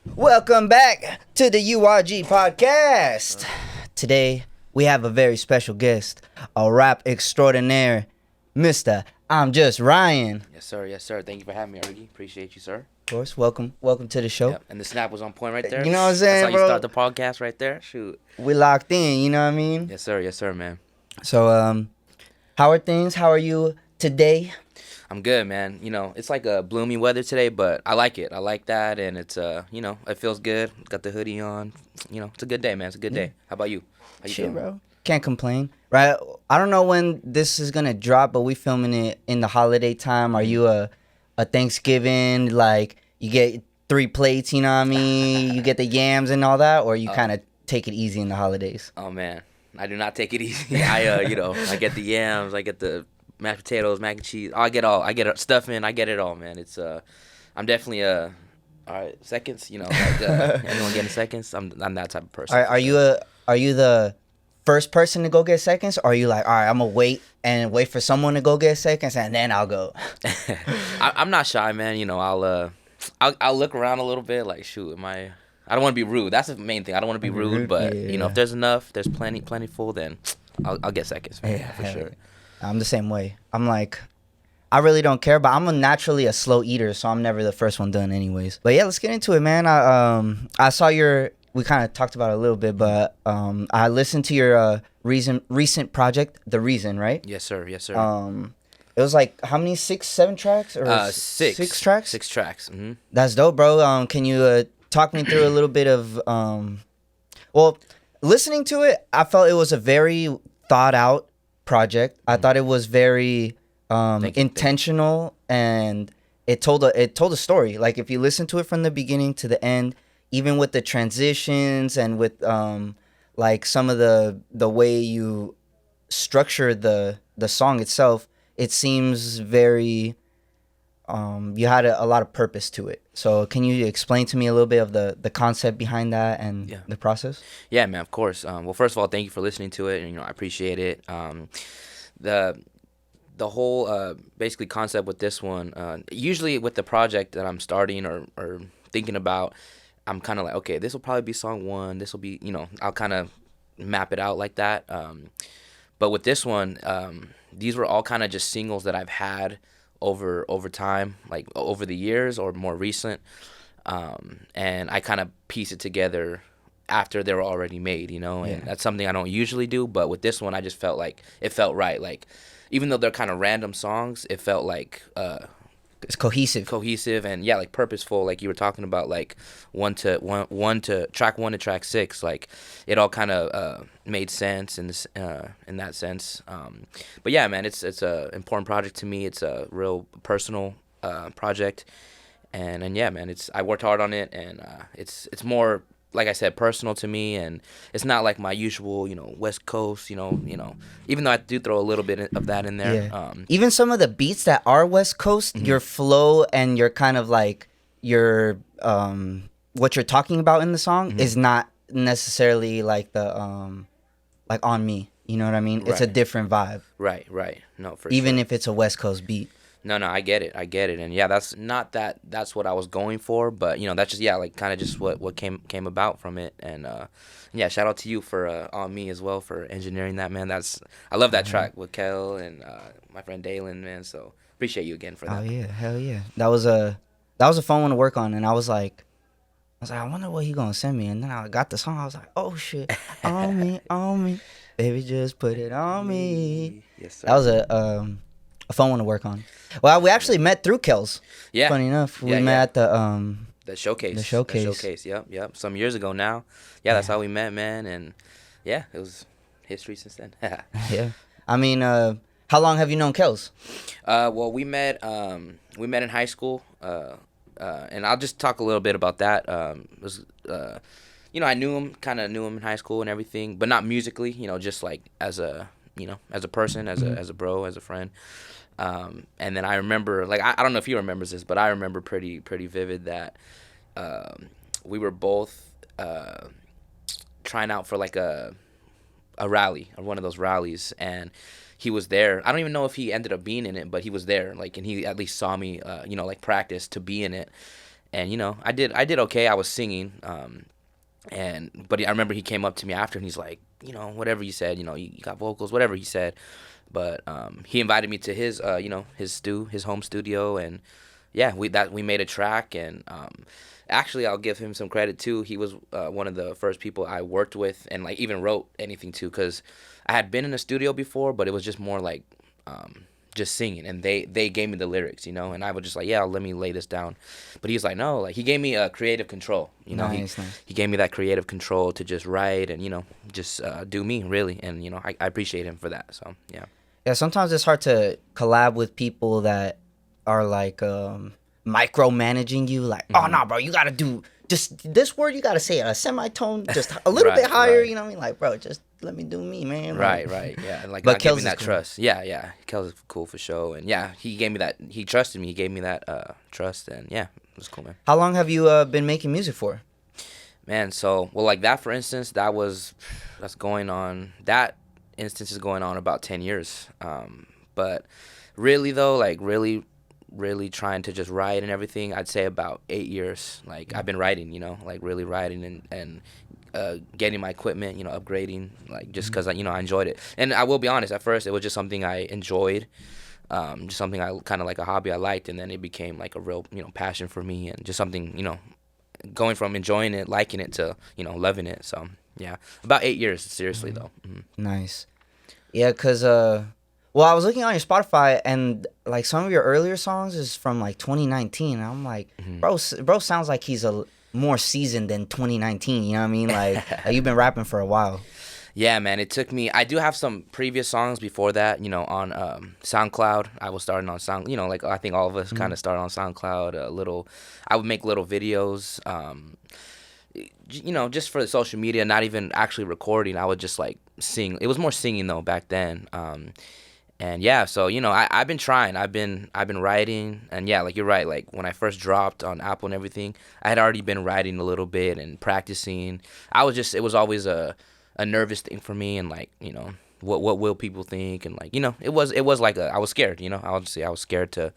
Welcome back to the URG Podcast. Today, we have a very special guest, a rap extraordinaire, Mr. I'm Just Ryan. Yes, sir. Yes, sir. Thank you for having me, URG. Appreciate you, sir. Of course, welcome to the show. Yep. And the snap was on point right there. You know what I'm saying, That's how bro? you start the podcast right there. Shoot. We locked in, you know what I mean? Yes, sir. Yes, sir, man. So, how are things? How are you today? I'm good, man. You know, it's like a gloomy weather today, but I like it. I like that, and it's it feels good. Got the hoodie on. You know, it's a good day, man. It's a good day. How about you? How you Shit, doing? bro. Can't complain, right? I don't know when this is gonna drop, but we filming it in the holiday time. Are you a Thanksgiving, like you get 3 plates, you know what I mean? You get the yams and all that, or you kind of take it easy in the holidays? Oh man, I do not take it easy. I get the yams. I get the mashed potatoes, mac and cheese. I get stuffing. I get it all, man. It's I'm definitely all right, seconds. You know, like anyone getting seconds. I'm that type of person. Are you the first person to go get seconds, or are you like, all right, I'm gonna wait for someone to go get seconds and then I'll go? I'm not shy, man. You know, I'll look around a little bit. Like, shoot, I don't want to be rude. That's the main thing. I don't want to be rude, but you know, if there's enough, there's plenty full, then I'll get seconds, man. Yeah, for sure. I'm the same way. I'm like, I really don't care, but I'm naturally a slow eater, so I'm never the first one done anyways. But yeah, let's get into it, man. I saw we kind of talked about it a little bit, but I listened to your recent project, The Reason, right? Yes, sir. Yes, sir. It was like how many, 6, 7 tracks, or six. 6 tracks? 6 tracks. Mm-hmm. That's dope, bro. Can you talk me through a little bit of well, listening to it, I felt it was a very thought out project. I thought it was very intentional, and it told a story. Like, if you listen to it from the beginning to the end, even with the transitions and with like some of the way you structure the song itself, it seems very you had a lot of purpose to it. So can you explain to me a little bit of the concept behind that and the process? Yeah, man, of course. Well, first of all, thank you for listening to it, and I appreciate it. The whole basically concept with this one, usually with the project that I'm starting or thinking about, I'm kind of like, okay, this will probably be song 1. This will be, I'll kind of map it out like that. But with this one, these were all kind of just singles that I've had over time, like over the years or more recent, and I kind of piece it together after they were already made, and that's something I don't usually do, but with this one I just felt like it felt right. Like, even though they're kind of random songs, it felt like it's cohesive and like purposeful, like you were talking about, like one to track 1 to track 6, like it all kind of made sense in that sense. But yeah, man, it's a important project to me. It's a real personal project, and yeah, man, I worked hard on it, and it's more, like I said, personal to me, and it's not like my usual, West Coast, even though I do throw a little bit of that in there. Yeah. Even some of the beats that are West Coast, your flow and your kind of like your what you're talking about in the song is not necessarily like the like On Me. You know what I mean? Right. It's a different vibe. Right. No, for even sure. If it's a West Coast beat. No, I get it, and yeah, that's what I was going for, but that's just like kind of just what came about from it, and yeah, shout out to you for On Me as well for engineering that, man. I love that track with Kel and my friend Dalen, man. So appreciate you again for that. Oh yeah, hell yeah, that was a fun one to work on, and I was like, I wonder what he gonna send me, and then I got the song. I was like, oh shit, on me, baby, just put it on me. Yes, sir. That was a fun one to work on. Well, we actually met through Kells. Yeah. Funny enough, we met at the showcase. The showcase. Yep. Some years ago now. Yeah, that's how we met, man, and yeah, it was history since then. Yeah. I mean, how long have you known Kells? Well, we met in high school. And I'll just talk a little bit about that. I knew him in high school and everything, but not musically. Just like as a person, as a bro, as a friend. And then I remember, like, I don't know if he remembers this, but I remember pretty vivid that we were both trying out for like a rally, or one of those rallies, and he was there. I don't even know if he ended up being in it, but he was there, like, and he at least saw me, like, practice to be in it. and I did okay. I was singing, but I remember he came up to me after and he's like, whatever you said, you got vocals, whatever he said. But he invited me to his his home studio, and yeah, we made a track. And actually, I'll give him some credit too. He was one of the first people I worked with and like even wrote anything to, because I had been in a studio before, but it was just more like just singing, and they gave me the lyrics, and I was just like, yeah, let me lay this down. But he was like, no, like he gave me creative control, Nice. He gave me that creative control to just write and just do me really, and I appreciate him for that. So yeah. Yeah, sometimes it's hard to collab with people that are like micromanaging you. Like, oh no, bro, you gotta do just this word. You gotta say a semitone, just a little bit higher. Right. You know what I mean? Like, bro, just let me do me, man. Right, Like, right, yeah. Like, But not giving Kels that is cool. trust. Yeah. Kels is cool for sure, and yeah, he gave me that. He trusted me. He gave me that trust, and yeah, it was cool, man. How long have you been making music for? Man, so like that, for instance, that's going on. That instance is going on about 10 years. But really though, like really trying to just write and everything, I'd say about 8 years. Like I've been writing, like really writing and getting my equipment, upgrading, like just because I enjoyed it. And I will be honest, at first it was just something I enjoyed, just something I kind of like a hobby I liked, and then it became like a real passion for me, and just something going from enjoying it, liking it, to loving it. So yeah, about 8 years seriously though. Nice. Yeah, cause well, I was looking on your Spotify, and like some of your earlier songs is from like 2019. And I'm like, bro sounds like he's more seasoned than 2019. You know what I mean? Like you've been rapping for a while. Yeah, man, it took me. I do have some previous songs before that, on SoundCloud. I was starting on Sound, like I think all of us kind of started on SoundCloud. I would make little videos, just for the social media, not even actually recording. I would just like sing. It was more singing though back then. And yeah, so I've been trying. I've been writing, and yeah, like you're right. Like when I first dropped on Apple and everything, I had already been writing a little bit and practicing. It was always a nervous thing for me, and like what will people think, and like it was like I was scared. Obviously I was scared to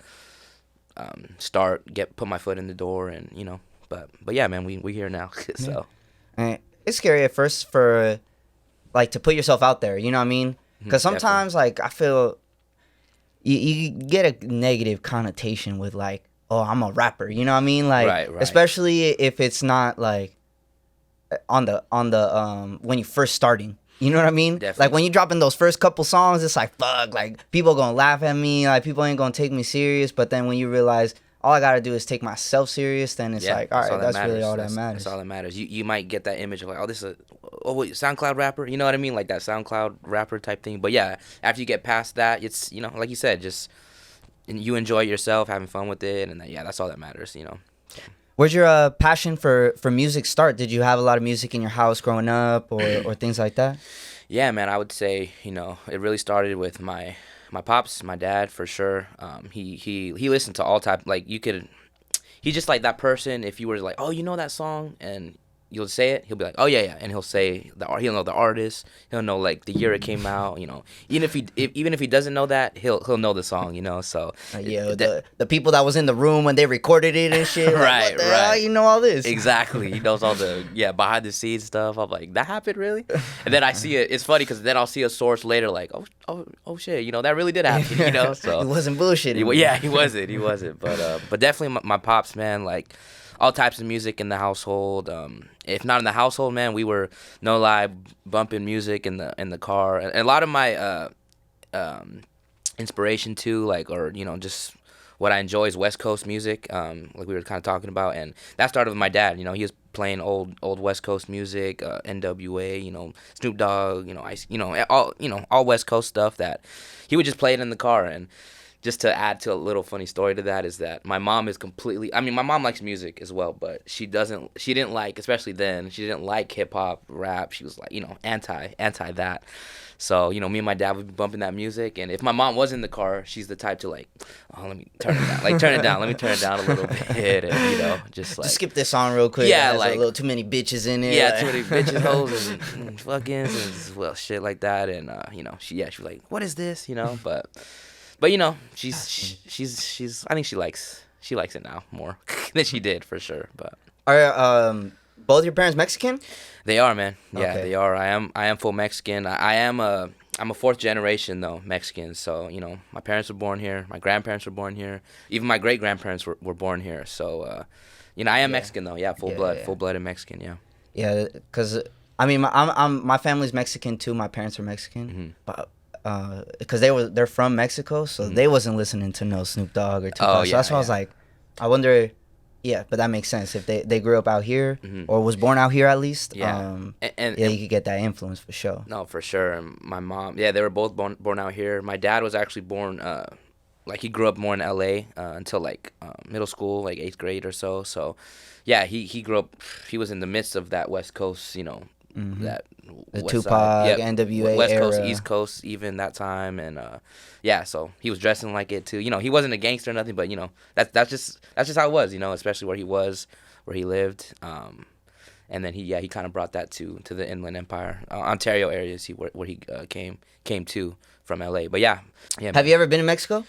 put my foot in the door, and but yeah, man, we here now. So And it's scary at first for like to put yourself out there. You know what I mean? Because sometimes like I feel you get a negative connotation with like, oh, I'm a rapper. You know what I mean? Like, right. Especially if it's not like on the when you first starting. You know what I mean? Definitely. Like when you drop in those first couple songs, it's like, fuck, like people gonna laugh at me, like people ain't gonna take me serious. But then when you realize all I gotta do is take myself serious, then it's like, all right, that's really all that matters. That's all that matters. You might get that image of like, oh, this is SoundCloud rapper. You know what I mean? Like that SoundCloud rapper type thing. But yeah, after you get past that, it's like you said, just you enjoy yourself, having fun with it, and that's all that matters. So. Where'd your passion for music start? Did you have a lot of music in your house growing up, or things like that? Yeah, man, I would say it really started with my pops, my dad for sure. He listened to all type, like he's just like that person. If you were like, oh, you know that song, and you'll say it, he'll be like, oh yeah, and he'll say he'll know the artist, he'll know like the year it came out, even if he doesn't know that, he'll know the song, so the people that was in the room when they recorded it and shit, right, like, what the hell, you know all this. Exactly. He knows all the behind the scenes stuff. I'm like, that happened really? And then I see it. It's funny because then I'll see a source later like, oh shit, that really did happen, so he wasn't bullshitting. Yeah, he wasn't. But definitely my pops, man, like all types of music in the household. If not in the household, man, we were, no lie, bumping music in the car. And a lot of my inspiration too, like, or just what I enjoy is West Coast music, like we were kind of talking about, and that started with my dad. He was playing old West Coast music, NWA, Snoop Dogg, Ice, all West Coast stuff that he would just play it in the car. And just to add to a little funny story to that is that my mom is my mom likes music as well, but she didn't like, especially then, she didn't like hip hop, rap. She was like, anti that. So, me and my dad would be bumping that music, and if my mom was in the car, she's the type to like, oh, let me turn it down. Like, turn it down. Let me turn it down a little bit, and, just like... Just skip this song real quick. Yeah, like... a little too many bitches in it. Yeah, too many bitches, hoes, and fuckings, and, well, shit like that, and, she was like, what is this, but she's I think she likes she likes it now more than she did for sure. But Are both your parents Mexican? they are, man. Yeah, Okay. they are. I am full Mexican. I'm a fourth generation though Mexican. So my parents were born here. My grandparents were born here. Even my great grandparents were born here. So I am Mexican though. Yeah, full blooded Mexican. Yeah. Yeah, because I mean, my family's Mexican too. My parents are Mexican, but because they're from Mexico, so they wasn't listening to no Snoop Dogg or Tupac. So that's why I was like, I wonder. Yeah, but that makes sense if they grew up out here or was born out here at least. Yeah, and you could get that influence for sure. No, for sure. And my mom, they were both born out here. My dad was actually born, like he grew up more in L.A. Until like middle school, like 8th grade or so. So, yeah, he grew up. He was in the midst of that West Coast, that The West Tupac, side. NWA West Coast, era. East Coast, even that time, and so he was dressing like it too. He wasn't a gangster or nothing, but that's just how it was. Especially where he was, where he lived. And then he kind of brought that to the Inland Empire, Ontario areas where he came to from LA. But yeah. Have you ever been to Mexico?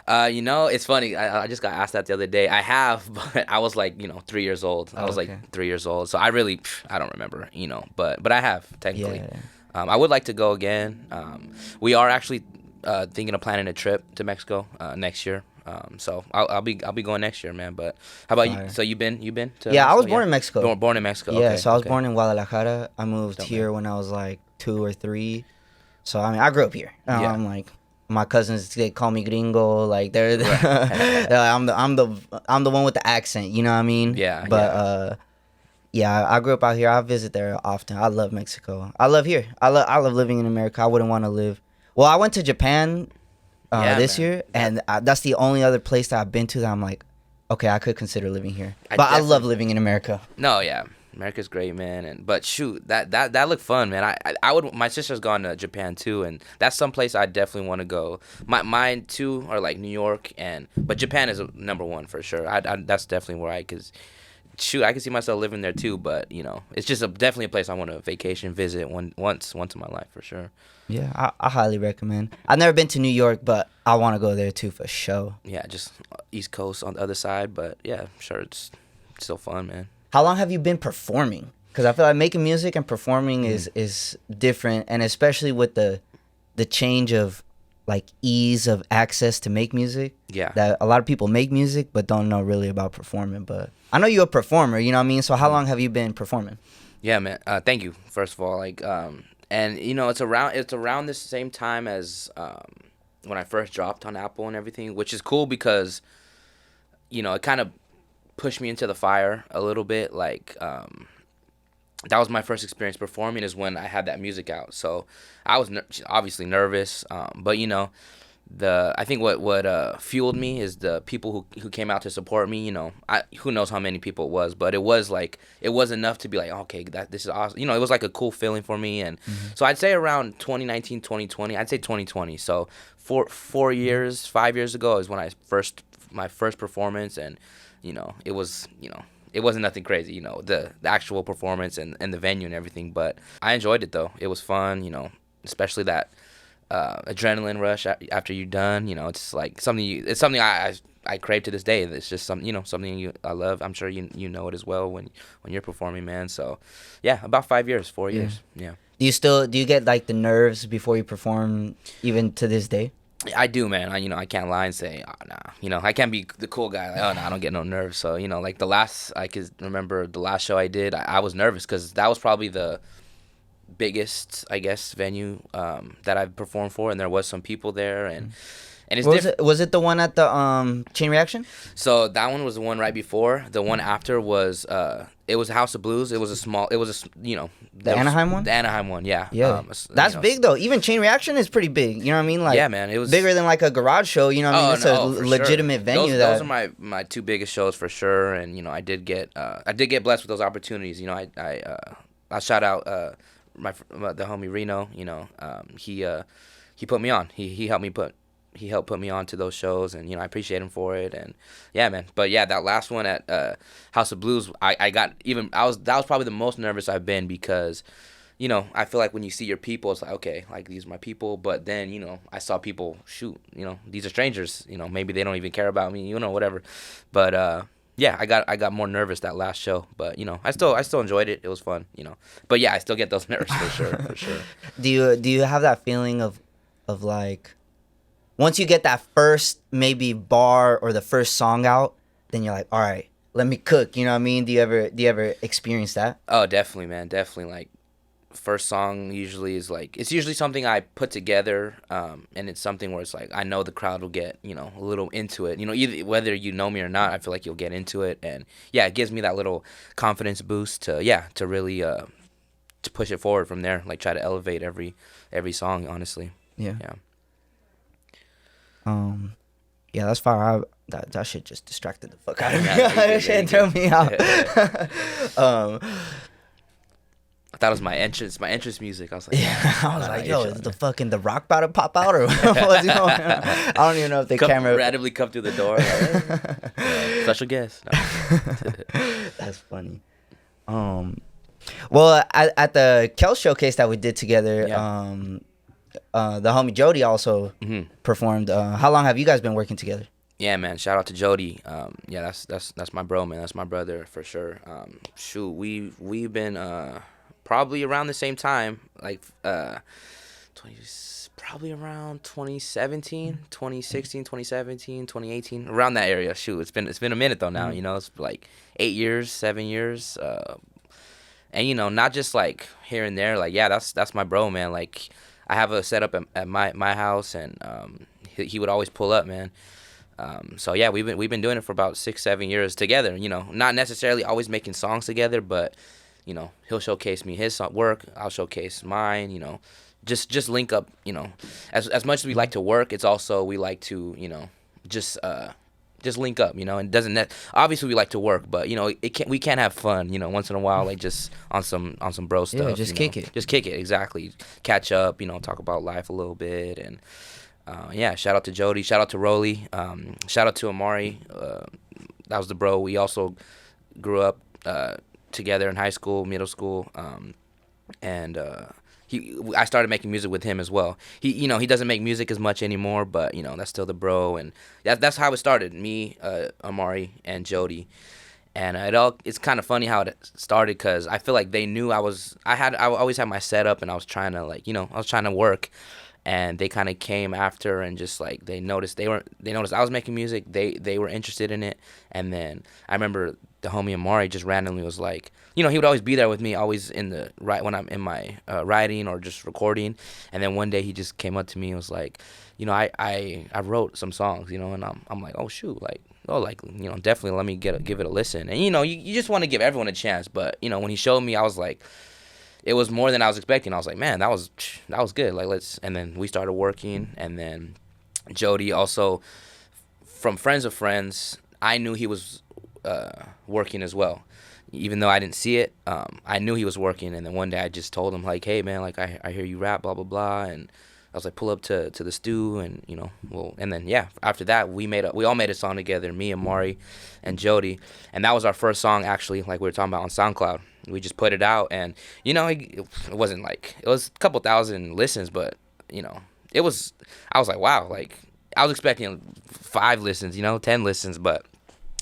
It's funny. I just got asked that the other day. I have, but I was like 3 years old. I was okay. like 3 years old, so I don't remember. But I have technically. Yeah. I would like to go again. We are actually thinking of planning a trip to Mexico next year. So I'll be going next year, man. But how about you? So you've been to Yeah, Mexico? I was born in Mexico. Born in Mexico. Yeah, Okay, so I was okay. born in Guadalajara. I moved here when I was like 2 or 3. So I mean, I grew up here. Yeah. I'm like, my cousins, they call me gringo. Like they're I'm the one with the accent. You know what I mean? Yeah. But I grew up out here. I visit there often. I love Mexico. I love here. I love living in America. I wouldn't want to live. Well, I went to Japan this year, and that's the only other place that I've been to that I'm like, okay, I could consider living here. I love living in America. No, yeah, America's great, man. But shoot, that looked fun, man. I would. My sister's gone to Japan too, and that's someplace I definitely want to go. Mine too are like New York, but Japan is number one for sure. That's definitely where I can see myself living there too. But it's just definitely a place I want to vacation, visit once in my life for sure. Yeah, I highly recommend. I've never been to New York, but I want to go there too for sure. Yeah, just East Coast on the other side, but yeah, sure, it's still fun, man. How long have you been performing? Because I feel like making music and performing is different, and especially with the change of like ease of access to make music. Yeah. That a lot of people make music but don't know really about performing. But I know you're a performer, you know what I mean? So how long have you been performing? Yeah, man. Thank you. First of all, and it's around the same time as when I first dropped on Apple and everything, which is cool because it kind of pushed me into the fire a little bit. Like that was my first experience performing, is when I had that music out. So I was obviously nervous, but I think what fueled me is the people who came out to support me. Who knows how many people it was, but it was enough to be like, okay, this is awesome. It was like a cool feeling for me. And so I'd say around 2019, 2020, I'd say 2020. So 5 years ago is when my first performance, and it wasn't nothing crazy, the actual performance and the venue and everything, but I enjoyed it though. It was fun, especially that adrenaline rush after you're done. It's like something I crave to this day. It's just something I love. I'm sure you know it as well when you're performing, man. So yeah, about 5 years, 4 years. Yeah. Do you get like the nerves before you perform even to this day? I do, man. I can't lie and say, oh, nah. I can't be the cool guy. Like, oh, no, I don't get no nerves. So, like I could remember the last show I did, I was nervous because that was probably the biggest, I guess, venue that I've performed for, and there was some people there, and it's different. Was it the one at the Chain Reaction? So that one was the one right before. The one after was it was House of Blues. It was the Anaheim one. The Anaheim one, yeah. Yeah, that's big though. Even Chain Reaction is pretty big. You know what I mean? Like, yeah, man, it was bigger than like a garage show. You know what I mean? It's a legitimate venue. Those are my two biggest shows for sure. And I did get blessed with those opportunities. I shout out the homie Reno. He put me on. He helped put me on to those shows, and I appreciate him for it. And yeah, man. But yeah, that last one at House of Blues, that was probably the most nervous I've been, because you know, I feel like when you see your people, it's like, okay, like these are my people. But then, you know, I saw people, shoot, you know, these are strangers. You know, maybe they don't even care about me, you know, whatever. But yeah, I got more nervous that last show. But you know, I still enjoyed it. It was fun, you know. But yeah, I still get those nerves for sure, for sure. Do you have that feeling of like once you get that first maybe bar or the first song out, then you're like, all right, let me cook. You know what I mean? Do you ever experience that? Oh, definitely, man, definitely. Like, first song usually is like, it's usually something I put together, and it's something where it's like I know the crowd will get, you know, a little into it, you know, either whether you know me or not. I feel like you'll get into it, and yeah, it gives me that little confidence boost to, yeah, to really to push it forward from there, like try to elevate every song, honestly. Yeah. Yeah. Yeah, that's fire. That shit just distracted the fuck out of me. Yeah, That shit threw me out. I thought it was my entrance music. I was like, Yeah, I was nah, like, you're yo, chilling, is the man. fucking the rock about to pop out or what's going on? I don't even know if the camera. randomly come through the door. Like, hey, special guest. No. That's funny. Well, at the Kel showcase that we did together, Yeah. the homie Jody also performed. How long have you guys been working together? Yeah, man. Shout out to Jody. Yeah, that's my bro, man. That's my brother for sure. Shoot, we've been probably around the same time, like 20, probably around 2017, 2016, 2017, 2018, around that area. Shoot, it's been a minute though now. You know, it's like 8 years, 7 years. And you know, not just like here and there. Like, yeah, that's my bro, man. Like, I have a setup at my house, and he would always pull up, man. So yeah, we've been doing it for about 6-7 years together. You know, not necessarily always making songs together, but you know, he'll showcase me his work, I'll showcase mine. You know, just link up. You know, as much as we like to work, it's also we like to, you know, just link up. You know, and obviously we like to work, but you know, we can't have fun. You know, once in a while, like just on some bro stuff. Yeah, just you know? kick it. Just kick it, exactly. Catch up. You know, talk about life a little bit. And yeah, shout out to Jody, shout out to Rolly, shout out to Amari. That was the bro. We also grew up together in high school, middle school, and I started making music with him as well. He doesn't make music as much anymore, but you know, that's still the bro, and that's how it started. Me, Amari, and Jody. And it's kind of funny how it started, because I feel like they knew I always had my setup, and I was trying to, like, you know, I was trying to work. And they kind of came after, and just like they noticed I was making music. They were interested in it. And then I remember the homie Amari just randomly was like, you know, he would always be there with me, always when I'm in my writing or just recording. And then one day he just came up to me and was like, you know, I wrote some songs, you know. And I'm like, oh shoot, like, oh, like, you know, definitely let me give it a listen. And you know, you just want to give everyone a chance. But you know, when he showed me, I was like, it was more than I was expecting. I was like, man, that was good. Like, and then we started working. And then Jody also, from friends of friends, I knew he was working as well. Even though I didn't see it, I knew he was working. And then one day I just told him, like, hey man, like I hear you rap, blah blah blah. And I was like, pull up to the stew, and you know, and then yeah, after that we all made a song together, me and Mari and Jody. And that was our first song, actually, like we were talking about, on SoundCloud. We just put it out, and you know, it wasn't like, it was a couple thousand listens, but you know, I was like, wow, like I was expecting 5 listens, you know, 10 listens, but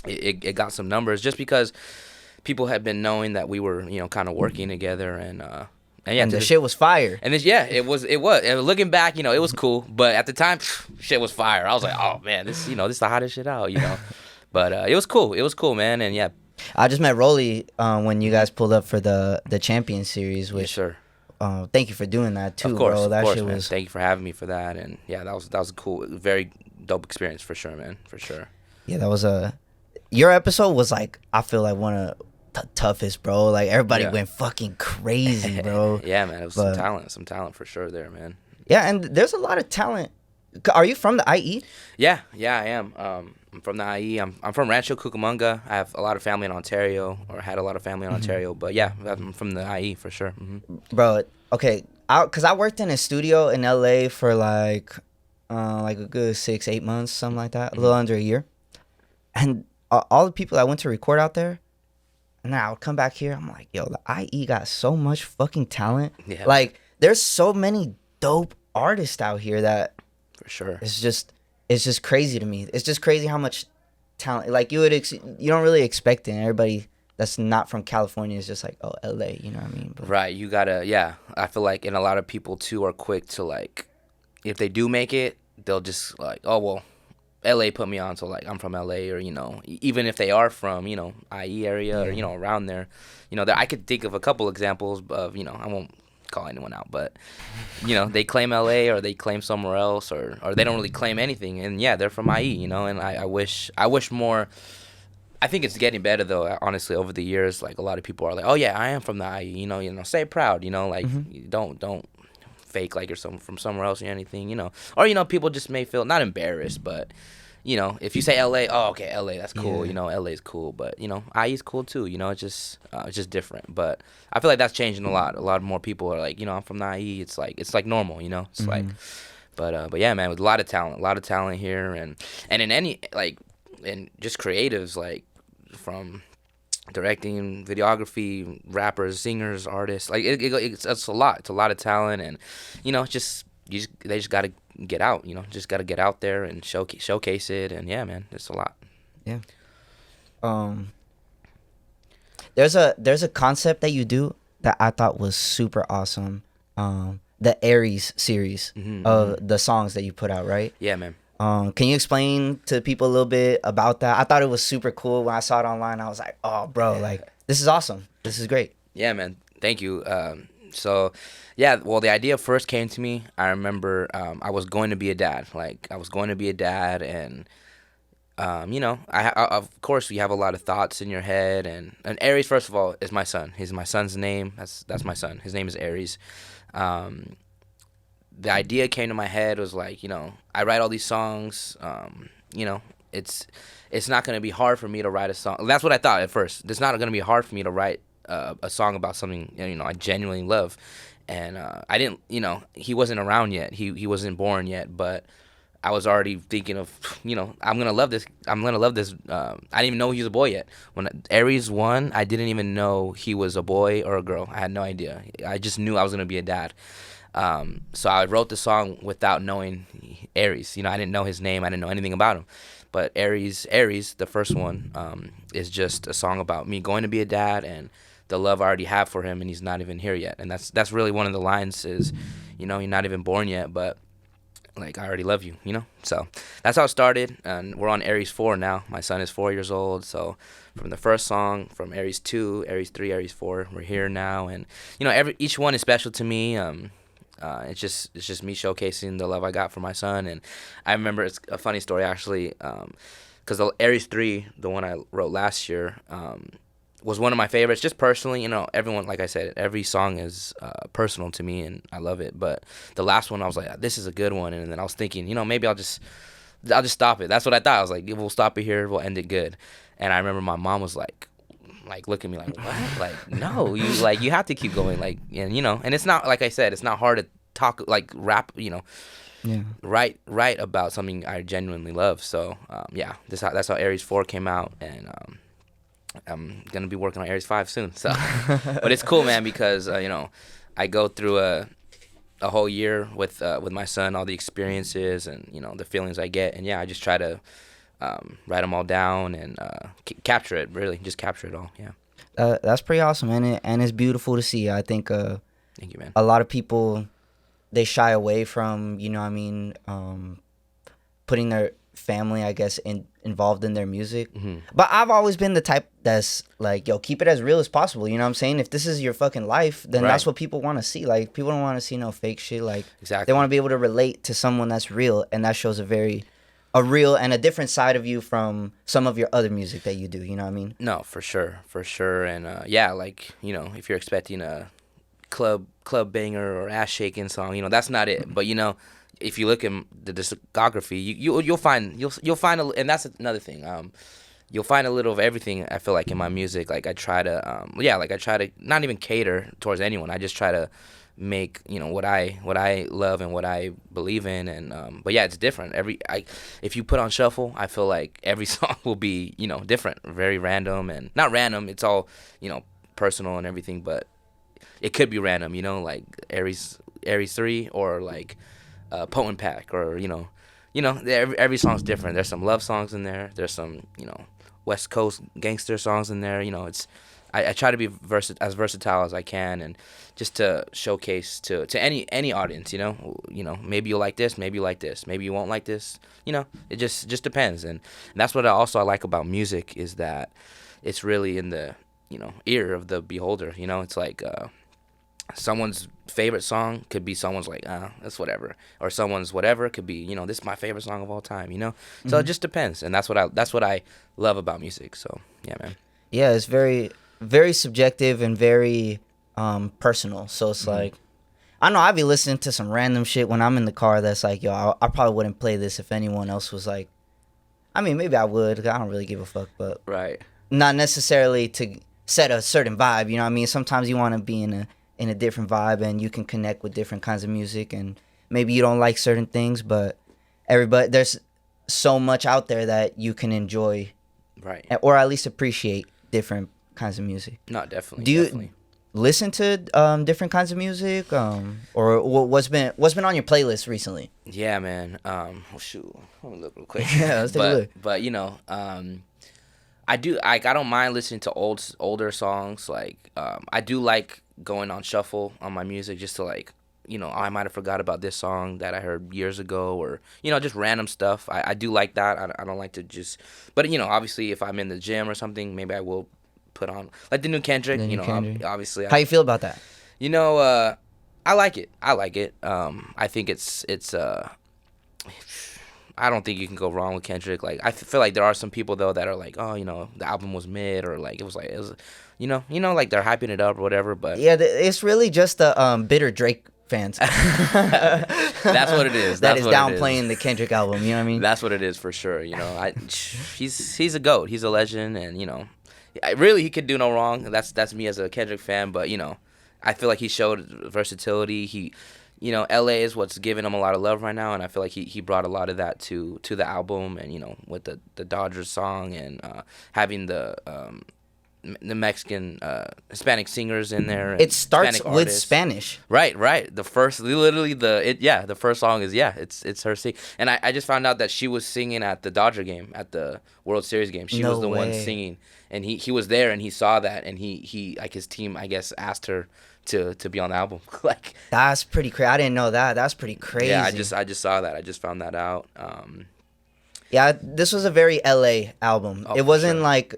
it got some numbers, just because people had been knowing that we were, you know, kind of working together. And yeah, and the shit was fire. And yeah, it was. And looking back, you know, it was cool, but at the time, shit was fire. I was like, oh man, this is the hottest shit out, you know. But it was cool. It was cool, man. And yeah, I just met Rolly when you guys pulled up for the Champion Series, which, yes, sir. Thank you for doing that too, Of course, bro. That shit man. was. Thank you for having me for that. And yeah, that was a cool, very dope experience for sure, man. For sure. Yeah, that was your episode was like, I feel like one of the toughest, bro. Like everybody went fucking crazy, bro. Yeah, man. It was some talent for sure there, man. Yeah, and there's a lot of talent. Are you from the IE? Yeah, I am. I'm from the IE. I'm from Rancho Cucamonga. I have a lot of family in Ontario, or had a lot of family in Ontario. But yeah, I'm from the IE for sure. Bro, okay, because I worked in a studio in LA for like a good 6-8 months, something like that, a little under a year. And all the people I went to record out there, And then I would come back here. I'm like, yo, the IE got so much fucking talent. Yeah. Like, there's so many dope artists out here that For sure. it's just crazy to me. It's just crazy how much talent. Like, you don't really expect it. And everybody that's not from California is just like, oh, LA. You know what I mean? But, Right. You gotta. Yeah. I feel like, and a lot of people too are quick to like, if they do make it, they'll just like, oh well, LA put me on, so like I'm from LA, or even if they are from IE area or around there, that I could think of a couple examples of I won't call anyone out, but they claim LA or they claim somewhere else, or they don't really claim anything, and yeah, they're from IE, and I wish more. I think it's getting better though. Honestly, over the years, like a lot of people are like, oh yeah, I am from the IE, stay proud, like don't fake like you're from somewhere else or anything, or people just may feel not embarrassed, but if you say LA, oh okay, LA, that's cool, LA is cool, but IE is cool too, it's just different. But I feel like that's changing a lot more people are like, I'm from the IE, it's like normal, it's like, but yeah, man, with a lot of talent here, and in any like, and just creatives, like from directing, videography, rappers, singers, artists, like it's a lot of talent, and they just gotta get out, just gotta get out there and showcase it, and yeah, man, it's a lot. Yeah. There's a concept that you do that I thought was super awesome. The Aries series of the songs that you put out, right? Yeah, man. Can you explain to people a little bit about that? I thought it was super cool. When I saw it online, I was like, oh, bro, like, this is awesome. This is great. Yeah, man. Thank you. So, yeah, well, the idea first came to me. I remember I was going to be a dad. Like, I was going to be a dad, and, I of course, you have a lot of thoughts in your head. And Aries, first of all, is my son. He's my son's name. That's my son. His name is Aries. The idea came to my head was like, I write all these songs, it's not going to be hard for me to write a song. That's what I thought at first. It's not going to be hard for me to write a song about something, I genuinely love. And I didn't, he wasn't around yet. He wasn't born yet, but I was already thinking of, I'm going to love this. I didn't even know he was a boy yet. When Aries won, I didn't even know he was a boy or a girl. I had no idea. I just knew I was going to be a dad. So I wrote the song without knowing Aries. I didn't know his name. I didn't know anything about him. But Aries, the first one, is just a song about me going to be a dad and the love I already have for him, and he's not even here yet. And that's really one of the lines is, you're not even born yet, but like I already love you, So that's how it started, and we're on Aries 4 now. My son is 4 years old, so from the first song, from Aries 2, Aries 3, Aries 4, we're here now, and each one is special to me. It's just me showcasing the love I got for my son. And I remember, it's a funny story actually, because the Aries 3, the one I wrote last year, was one of my favorites, just personally. Everyone, like I said, every song is personal to me, and I love it. But the last one, I was like, this is a good one. And then I was thinking, maybe I'll just stop it. That's what I thought. I was like, we'll stop it here. We'll end it good. And I remember my mom was like look at me like, what? Like, no, you have to keep going. Like, and and it's not, like I said, it's not hard to talk, like rap, write about something I genuinely love. So yeah, that's how Aries 4 came out, and I'm gonna be working on Aries 5 soon. So, but it's cool, man, because I go through a whole year with my son, all the experiences and the feelings I get, and yeah, I just try to write them all down and capture it. Really, just capture it all. Yeah. That's pretty awesome, and it's beautiful to see. I think thank you, man. A lot of people, they shy away from putting their family, I guess, involved in their music. But I've always been the type that's like, yo, keep it as real as possible. You know what I'm saying? If this is your fucking life, then that's what people want to see. Like, people don't want to see no fake shit. Like, exactly. They want to be able to relate to someone that's real, and that shows a real and a different side of you from some of your other music that you do. You know what I mean? No, for sure. And yeah, like, if you're expecting a club banger or ass shaking song, that's not it. But if you look at the discography, you'll find and that's another thing. You'll find a little of everything. I feel like in my music, like I try to not even cater towards anyone. I just try to make what I love and what I believe in. And but yeah, it's different. If you put on shuffle, I feel like every song will be different, very random, and not random. It's all personal and everything, but it could be random. Like Aries 3 or like Potent Pack or every song's different. There's some love songs in there. There's some West Coast gangster songs in there. I try to be as versatile as I can, and just to showcase to any audience. Maybe you'll like this, maybe you like this, maybe you won't like this. It just depends, and that's what I like about music is that it's really in the ear of the beholder. It's like someone's favorite song could be someone's like that's whatever, or someone's whatever could be this is my favorite song of all time. So it just depends, and that's what I love about music. So yeah, man. Yeah, it's very, very subjective and very personal. So it's like, I know I'd be listening to some random shit when I'm in the car that's like, yo, I probably wouldn't play this if anyone else was like, I mean, maybe I would. I don't really give a fuck, but Right. not necessarily to set a certain vibe. You know what I mean? Sometimes you want to be in a different vibe, and you can connect with different kinds of music, and maybe you don't like certain things, but there's so much out there that you can enjoy, Right. or at least appreciate different kinds of music. No, definitely. Do you definitely. listen to different kinds of music, or what's been on your playlist recently? Yeah, man. Shoot. Let me look real quick. Yeah, let's take a look. But I don't mind listening to older songs. Like I do like going on shuffle on my music just to like I might have forgot about this song that I heard years ago, or just random stuff. I do like that. I don't like to just, but obviously if I'm in the gym or something, maybe I will put on like the new Kendrick. Obviously. How you feel about that? I like it. I think it's I don't think you can go wrong with Kendrick. Like I feel like there are some people though that are like, oh, the album was mid, or like it was like like they're hyping it up or whatever. But yeah, it's really just the bitter Drake fans. That's what it is. That is downplaying the Kendrick album. You know what I mean? That's what it is for sure. He's a GOAT. He's a legend, and really he could do no wrong. That's me as a Kendrick fan. But I feel like he showed versatility. He. LA is what's giving him a lot of love right now, and I feel like he brought a lot of that to the album, and with the Dodgers song, and having the Mexican Hispanic singers in there. And it starts Hispanic with artists. Spanish. Right. The first, literally the first song is it's her singing, and I just found out that she was singing at the Dodger game, at the World Series game. She was the one singing, and he was there, and he saw that, and he like his team, I guess, asked her to be on the album. Like that's pretty crazy. I didn't know that. That's pretty crazy. Yeah, I just saw that. I just found that out. Yeah, this was a very LA album. It wasn't like,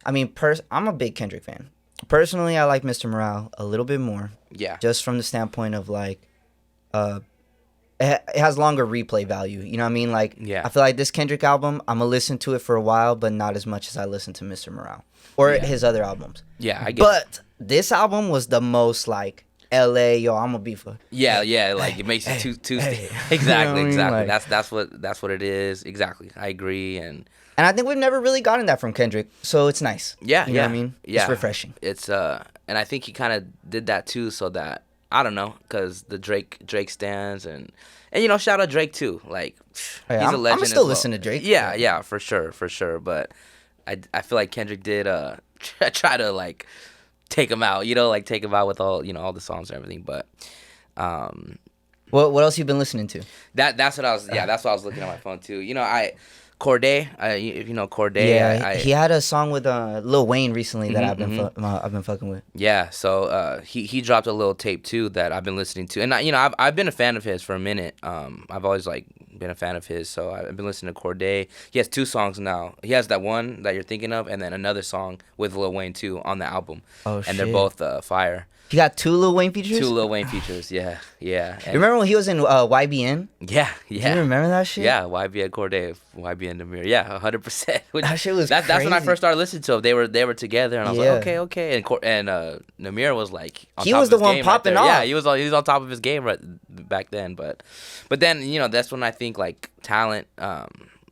I mean, I'm a big Kendrick fan. Personally, I like Mr. Morale a little bit more. Yeah. Just from the standpoint of like, it has longer replay value. You know what I mean? Like, yeah. I feel like this Kendrick album, I'm gonna listen to it for a while, but not as much as I listen to Mr. Morale or his other albums. Yeah, I get. But this album was the most like LA. Yo, I'm a beefer. Yeah. Like it makes it too. Exactly. You know what I mean? Like, that's what it is. Exactly. I agree. And I think we've never really gotten that from Kendrick, so it's nice. Yeah, you know what I mean? Yeah, it's refreshing. It's and I think he kind of did that too, so that I don't know, cause the Drake stands, and shout out Drake too. Like he's a legend. I'm still listening to Drake. Yeah, for sure. But I feel like Kendrick did try to like take him out, like take him out with all all the songs and everything. But what else you been listening to? That's what I was. Yeah, that's what I was looking at my phone too. Corday, if you know Corday. Yeah, he had a song with Lil Wayne recently that I've been fucking with. Yeah, so he dropped a little tape too that I've been listening to, and I've been a fan of his for a minute. I've always like been a fan of his, so I've been listening to Corday. He has 2 songs now. He has that one that you're thinking of, and then another song with Lil Wayne too on the album. Oh shit! And they're both fire. He got 2 Lil Wayne features? 2 Lil Wayne features, yeah. You remember when he was in YBN? Yeah. Do you remember that shit? Yeah, YBN Corday, YBN Namir. Yeah, 100%. That shit was crazy. That's when I first started listening to them. They were together, and I was like, okay. And Namir was like on he top was of the his one game popping right off. Yeah, he was on top of his game right back then. But then that's when I think like talent,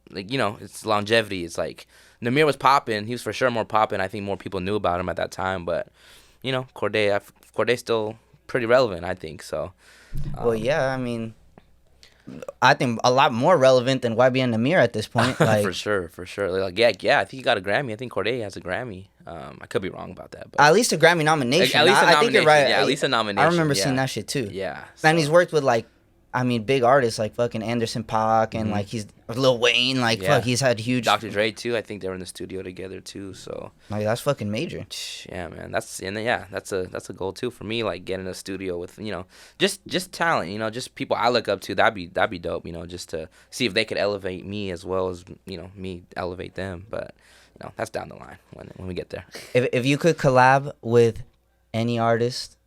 it's longevity. It's like Namir was popping. He was for sure more popping. I think more people knew about him at that time. But Corday's still pretty relevant, I think. So. Well, yeah, I mean, I think a lot more relevant than YBN Namir at this point. Like, for sure. Like, yeah. I think he got a Grammy. I think Corday has a Grammy. I could be wrong about that, but at least a Grammy nomination. At least a I think you're right. Yeah, at least a nomination. I remember seeing that shit too. Yeah. And he's worked with like, I mean, big artists like fucking Anderson .Paak and like he's Lil Wayne. Like fuck, he's had huge. Dr. Dre too. I think they were in the studio together too. So like that's fucking major. Yeah, man. That's a goal too for me. Like getting a studio with just talent. Just people I look up to. That'd be dope. Just to see if they could elevate me as well as me elevate them. But that's down the line when we get there. If you could collab with any artist,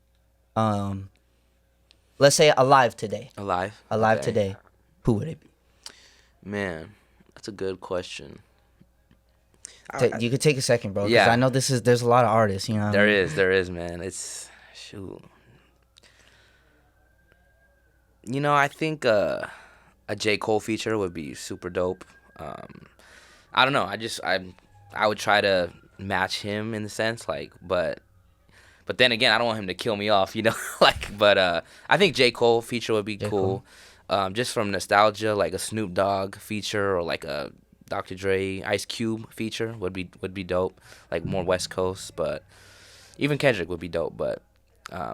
let's say alive today. Alive okay. Today, who would it be? Man, that's a good question. You could take a second, bro. Yeah. I know there's a lot of artists. There is, man. It's shoot. I think a J. Cole feature would be super dope. I don't know. I would try to match him in the sense, like, but then again, I don't want him to kill me off, But I think J. Cole feature would be cool. Just from nostalgia, like a Snoop Dogg feature or like a Dr. Dre, Ice Cube feature would be dope. Like more West Coast, but even Kendrick would be dope. But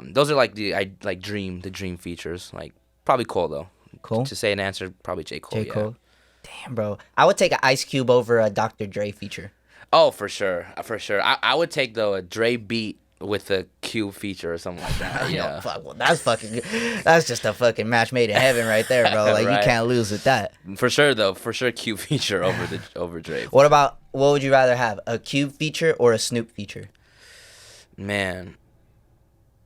those are like the dream features. Like probably Cole though. Cole. To say an answer, probably J. Cole. Cole. Damn, bro. I would take an Ice Cube over a Dr. Dre feature. Oh, for sure. I would take though a Dre beat with a Cube feature or something like that. Yeah. Fuck. Well, that's just a fucking match made in heaven right there, bro. Like right. You can't lose with that. For sure though. For sure Cube feature over Dre. What would you rather have? A Cube feature or a Snoop feature? Man.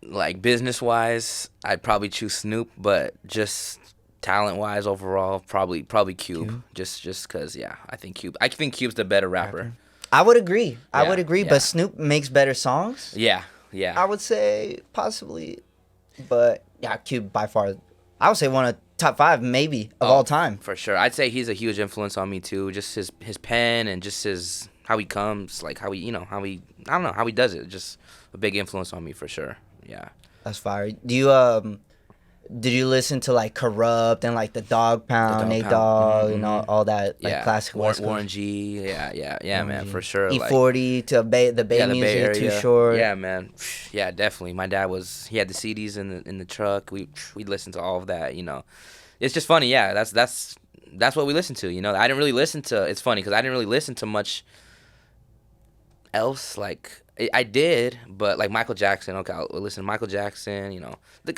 Like business wise, I'd probably choose Snoop, but just talent wise overall, probably Cube. Just cause I think Cube's the better rapper. I would agree. But Snoop makes better songs. Yeah. I would say possibly, but yeah, Cube by far. I would say one of top 5 maybe of all time. For sure, I'd say he's a huge influence on me too. Just his pen and just how he comes, like how he I don't know how he does it. Just a big influence on me for sure. Yeah. That's fire. Do you did you listen to like Corrupt and like the Dog Pound, Nate Dogg, all that like classic Warren G, man, for sure. E40 to the Bay Music, Too Short. Yeah, man, yeah, definitely. My dad he had the CDs in the truck. We listened to all of that. It's just funny. Yeah, that's what we listened to. I didn't really listen to. It's funny because I didn't really listen to much else. Like I did, but like Michael Jackson. Okay, I'll listen to Michael Jackson.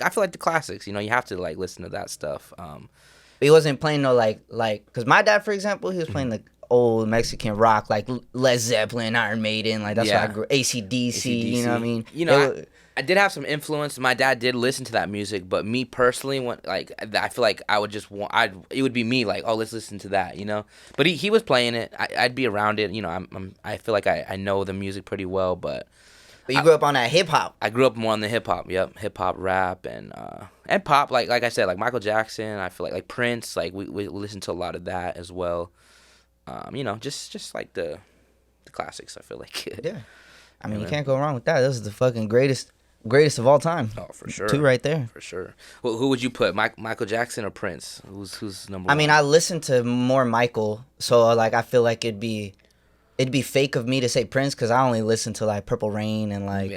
I feel like the classics. You have to like listen to that stuff. But he wasn't playing no like because my dad, for example, he was playing the old Mexican rock like Led Zeppelin, Iron Maiden. Like that's what I grew. AC/DC. You know what I mean? I did have some influence. My dad did listen to that music, but me personally, I feel like I would just it would be me like, oh, let's listen to that, But he was playing it. I'd be around it, I feel like I know the music pretty well, but you grew up on that hip hop. I grew up more on the hip hop. Yep, hip hop, rap, and pop. Like I said, like Michael Jackson. I feel like Prince. Like we listen to a lot of that as well. Just like the classics. I feel like. Yeah, I mean, you can't go wrong with that. This is the fucking greatest of all time. Oh, for sure. 2 right there. For sure. Well, who would you put? Michael Jackson or Prince? Who's number 1? I mean, I listen to more Michael, so like I feel like it'd be fake of me to say Prince because I only listen to like Purple Rain and like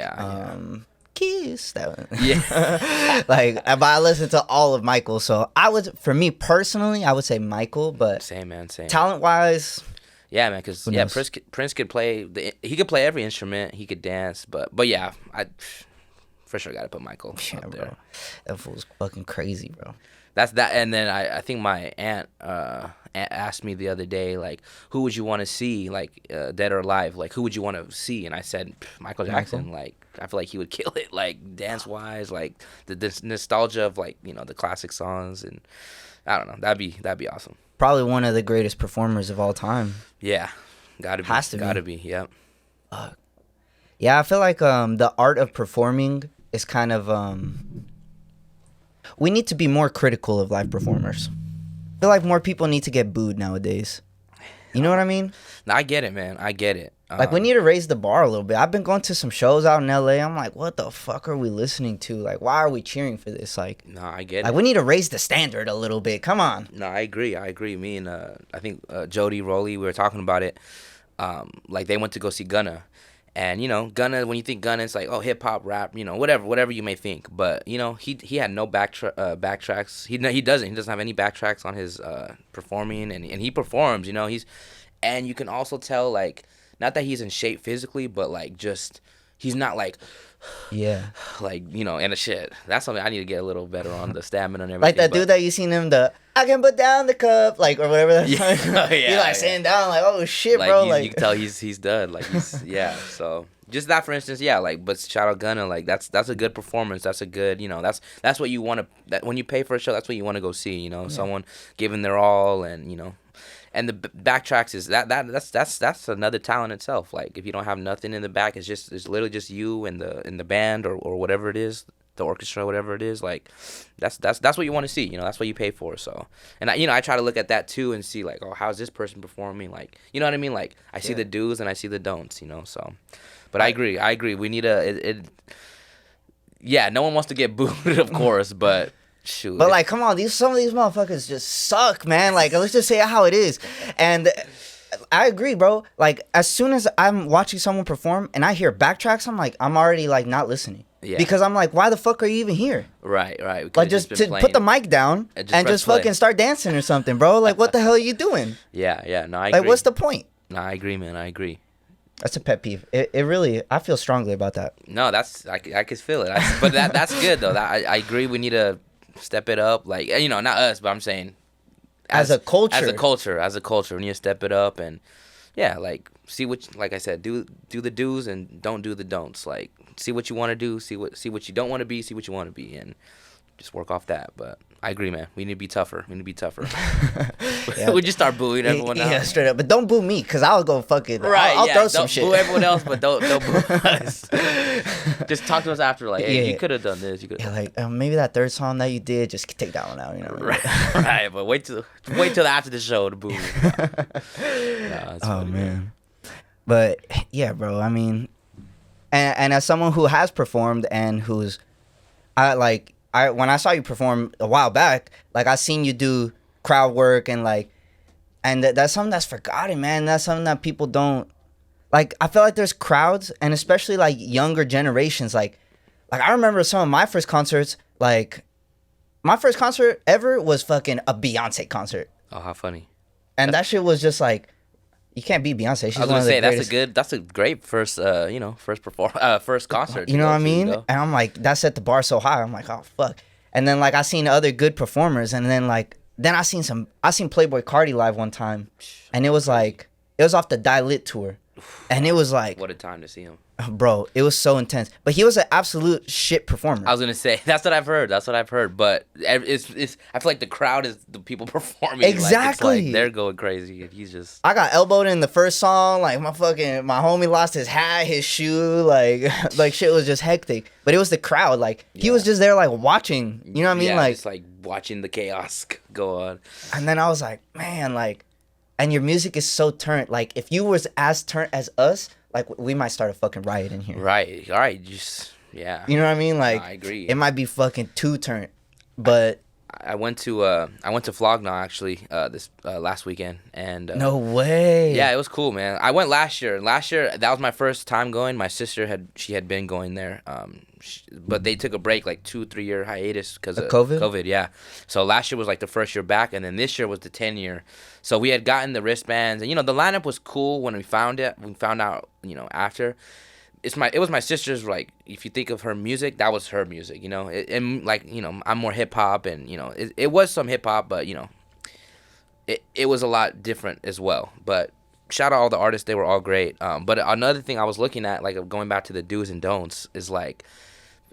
Kiss. That one. Yeah. But I listen to all of Michael, so for me personally, I would say Michael. But same man, same. Talent wise. Yeah, man, because Prince could play. He could play every instrument. He could dance, but yeah, I for sure got to put Michael up there. Bro. That fool's fucking crazy, bro. That's that. And then I think my aunt asked me the other day, like, who would you want to see, like, dead or alive? Like, who would you want to see? And I said, Michael Jackson. Like, I feel like he would kill it, like, dance-wise, like, the nostalgia of, like, the classic songs. And I don't know. That'd be awesome. Probably one of the greatest performers of all time. Yeah. Gotta be. Has to be. Gotta be, yep. Yeah, I feel like the art of performing is kind of... we need to be more critical of live performers. I feel like more people need to get booed nowadays. You know what I mean? No, I get it, man. I get it. Like, we need to raise the bar a little bit. I've been going to some shows out in LA. I'm like, what the fuck are we listening to? Like, why are we cheering for this? Like, No, I get like it. we need to raise the standard a little bit. Come on. No, I agree. Me and I think Jody Rowley, we were talking about it. Like they went to go see Gunna, and Gunna. When you think Gunna, it's like, oh, hip hop, rap, whatever you may think. But he had no backtracks. He doesn't have any backtracks on his performing, and he performs. And you can also tell, like, not that he's in shape physically, but like just he's not like. Yeah. Like, and the shit. That's something I need to get a little better on, the stamina and everything. Like that dude that you seen him, I can put down the cup, like, or whatever that song. He like sitting down, like, oh shit, like, bro. You can tell he's done. Like, yeah. So just that, for instance, yeah. Like, but shout out Gunna. Like, that's a good performance. That's a good, that's what you want to. That when you pay for a show, that's what you want to go see. Someone giving their all, and And the backtracks is that's another talent itself. Like, if you don't have nothing in the back, it's literally just you and the band or whatever it is, the orchestra, whatever it is. Like, that's what you want to see. That's what you pay for. So, and I try to look at that too and see, like, oh, how's this person performing? Like, you know what I mean? Like, I see the do's and I see the don'ts. So, but I agree. We need yeah, no one wants to get booed, of course, but. Shoot. But like, come on, some of these motherfuckers just suck, man. Like, let's just say it how it is. And I agree, bro. Like, as soon as I'm watching someone perform and I hear backtracks, I'm already like not listening. Yeah. Because I'm like, why the fuck are you even here? Right. Like, just to put the mic down and just fucking start dancing or something, bro. Like, what the hell are you doing? Yeah. No, I agree. Like, what's the point? No, I agree, man. I agree. That's a pet peeve. It really, I feel strongly about that. No, I can feel it. But that's good though. I agree. We need to step it up, like, not us, but I'm saying as a culture, we need to step it up and like see what, like I said, do the do's and don't do the don'ts. Like, see what you want to do, see what you don't want to be, see what you want to be, and just work off that. But I agree, man. We need to be tougher. We just start booing everyone else. Yeah, straight up. But don't boo me, because I'll go fucking. Right. I'll throw some shit. Boo everyone else, but don't boo us. Just talk to us after, like, hey, you could have done this. You could. Yeah, like, maybe that third song that you did, just take that one out. Right. But wait till after the show to boo. Man. But yeah, bro. I mean, and as someone who has performed and who's, when I saw you perform a while back, like, I seen you do crowd work and like, and that's something that's forgotten, man. That's something that people don't, like, I feel like there's crowds, and especially like younger generations, like I remember some of my first concerts, like my first concert ever was fucking a Beyonce concert. Oh, how funny. And that shit was just like, you can't beat Beyonce. She's I was one gonna of the say greatest. that's a great first first concert. You know what I mean? To, and I'm like, that set the bar so high. I'm like, oh fuck. And then like I seen other good performers, and then I seen Playboy Cardi live one time, and it was off the Die Lit tour, and it was like, what a time to see him. Bro, it was so intense. But he was an absolute shit performer. I was gonna say that's what I've heard. But it's I feel like the crowd is the people performing. Exactly. Like they're going crazy, and he's just. I got elbowed in the first song. Like, my homie lost his hat, his shoe. Like shit was just hectic. But it was the crowd. Like, he was just there, like, watching. You know what I mean? Yeah, like, just like watching the chaos go on. And then I was like, man, like, and your music is so turned. Like, if you was as turned as us, like, we might start a fucking riot in here. Right. All right. Just, yeah. You know what I mean? Like, I agree. It might be fucking too turned. But I went to Flognaw actually this last weekend, and no way. Yeah, it was cool, man. I went last year. Last year that was my first time going. My sister had been going there, but they took a break, like 2-3 year hiatus because of COVID. Yeah. So last year was like the first year back, and then this year was the 10-year. So we had gotten the wristbands, and the lineup was cool when we found it. We found out, after. It was my sister's, like, if you think of her music, that was her music, and like, I'm more hip hop, and it was some hip hop, but it was a lot different as well. But shout out all the artists, they were all great. But another thing I was looking at, like, going back to the do's and don'ts, is like,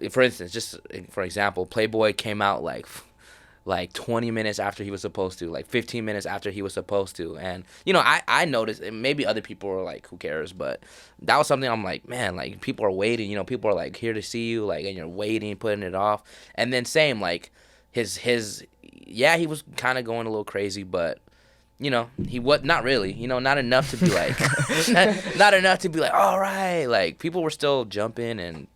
for instance, just for example, Playboy came out like 20 minutes after he was supposed to, like 15 minutes after he was supposed to. And, I noticed, and maybe other people were like, who cares? But that was something I'm like, man, like, people are waiting, people are like here to see you, like, and you're waiting, putting it off. And then same, like, he was kind of going a little crazy, but you know, he was not really, you know, not enough to be like, not enough to be like, all right, like people were still jumping and.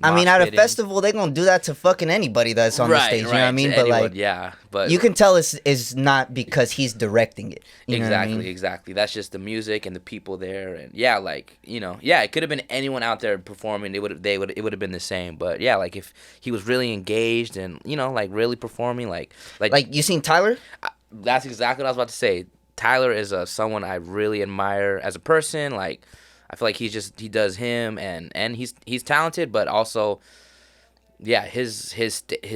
I mean, at a pitting. festival, they gonna do that to fucking anybody that's on the stage. You know what I mean? But anyone, like, yeah, but you can tell it's not because he's directing it. You know what I mean? Exactly. That's just the music and the people there, and yeah, like you know, yeah, it could have been anyone out there performing. It would have been the same. But yeah, like if he was really engaged and you know, like really performing, like you seen Tyler? That's exactly what I was about to say. Tyler is someone I really admire as a person. Like, I feel like he does him, and he's talented, but also, yeah, his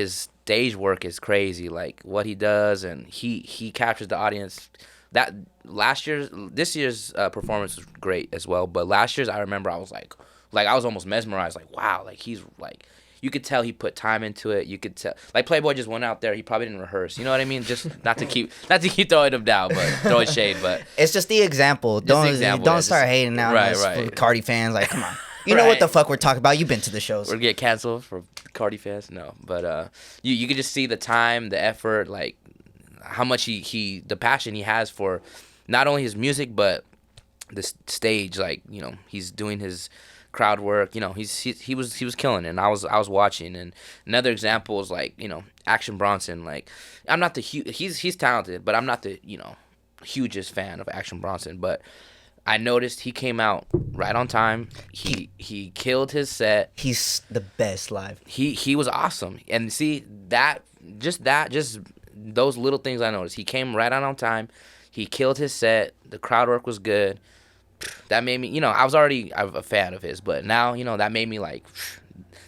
stage work is crazy. Like what he does, and he captures the audience. That this year's performance was great as well. But last year's, I remember I was like I was almost mesmerized. Like wow, like he's like. You could tell he put time into it. You could tell, like Playboy just went out there. He probably didn't rehearse. You know what I mean? Just not to keep throwing him down, but throwing shade. But it's just the example. Don't start hating now. Right. Cardi fans, like, come on. You know what the fuck we're talking about. You've been to the shows. We're gonna get canceled for Cardi fans. No, but you could just see the time, the effort, like how much the passion he has for not only his music but the stage. Like you know, he's doing his crowd work, you know, he was killing it, and I was watching. And another example is like, you know, Action Bronson. Like, I'm not the he's talented, but I'm not the, you know, hugest fan of Action Bronson. But I noticed he came out right on time. He killed his set. He's the best live. He was awesome. And see just those little things I noticed. He came right on time. He killed his set. The crowd work was good. That made me, you know, I was already a fan of his, but now, you know, that made me like,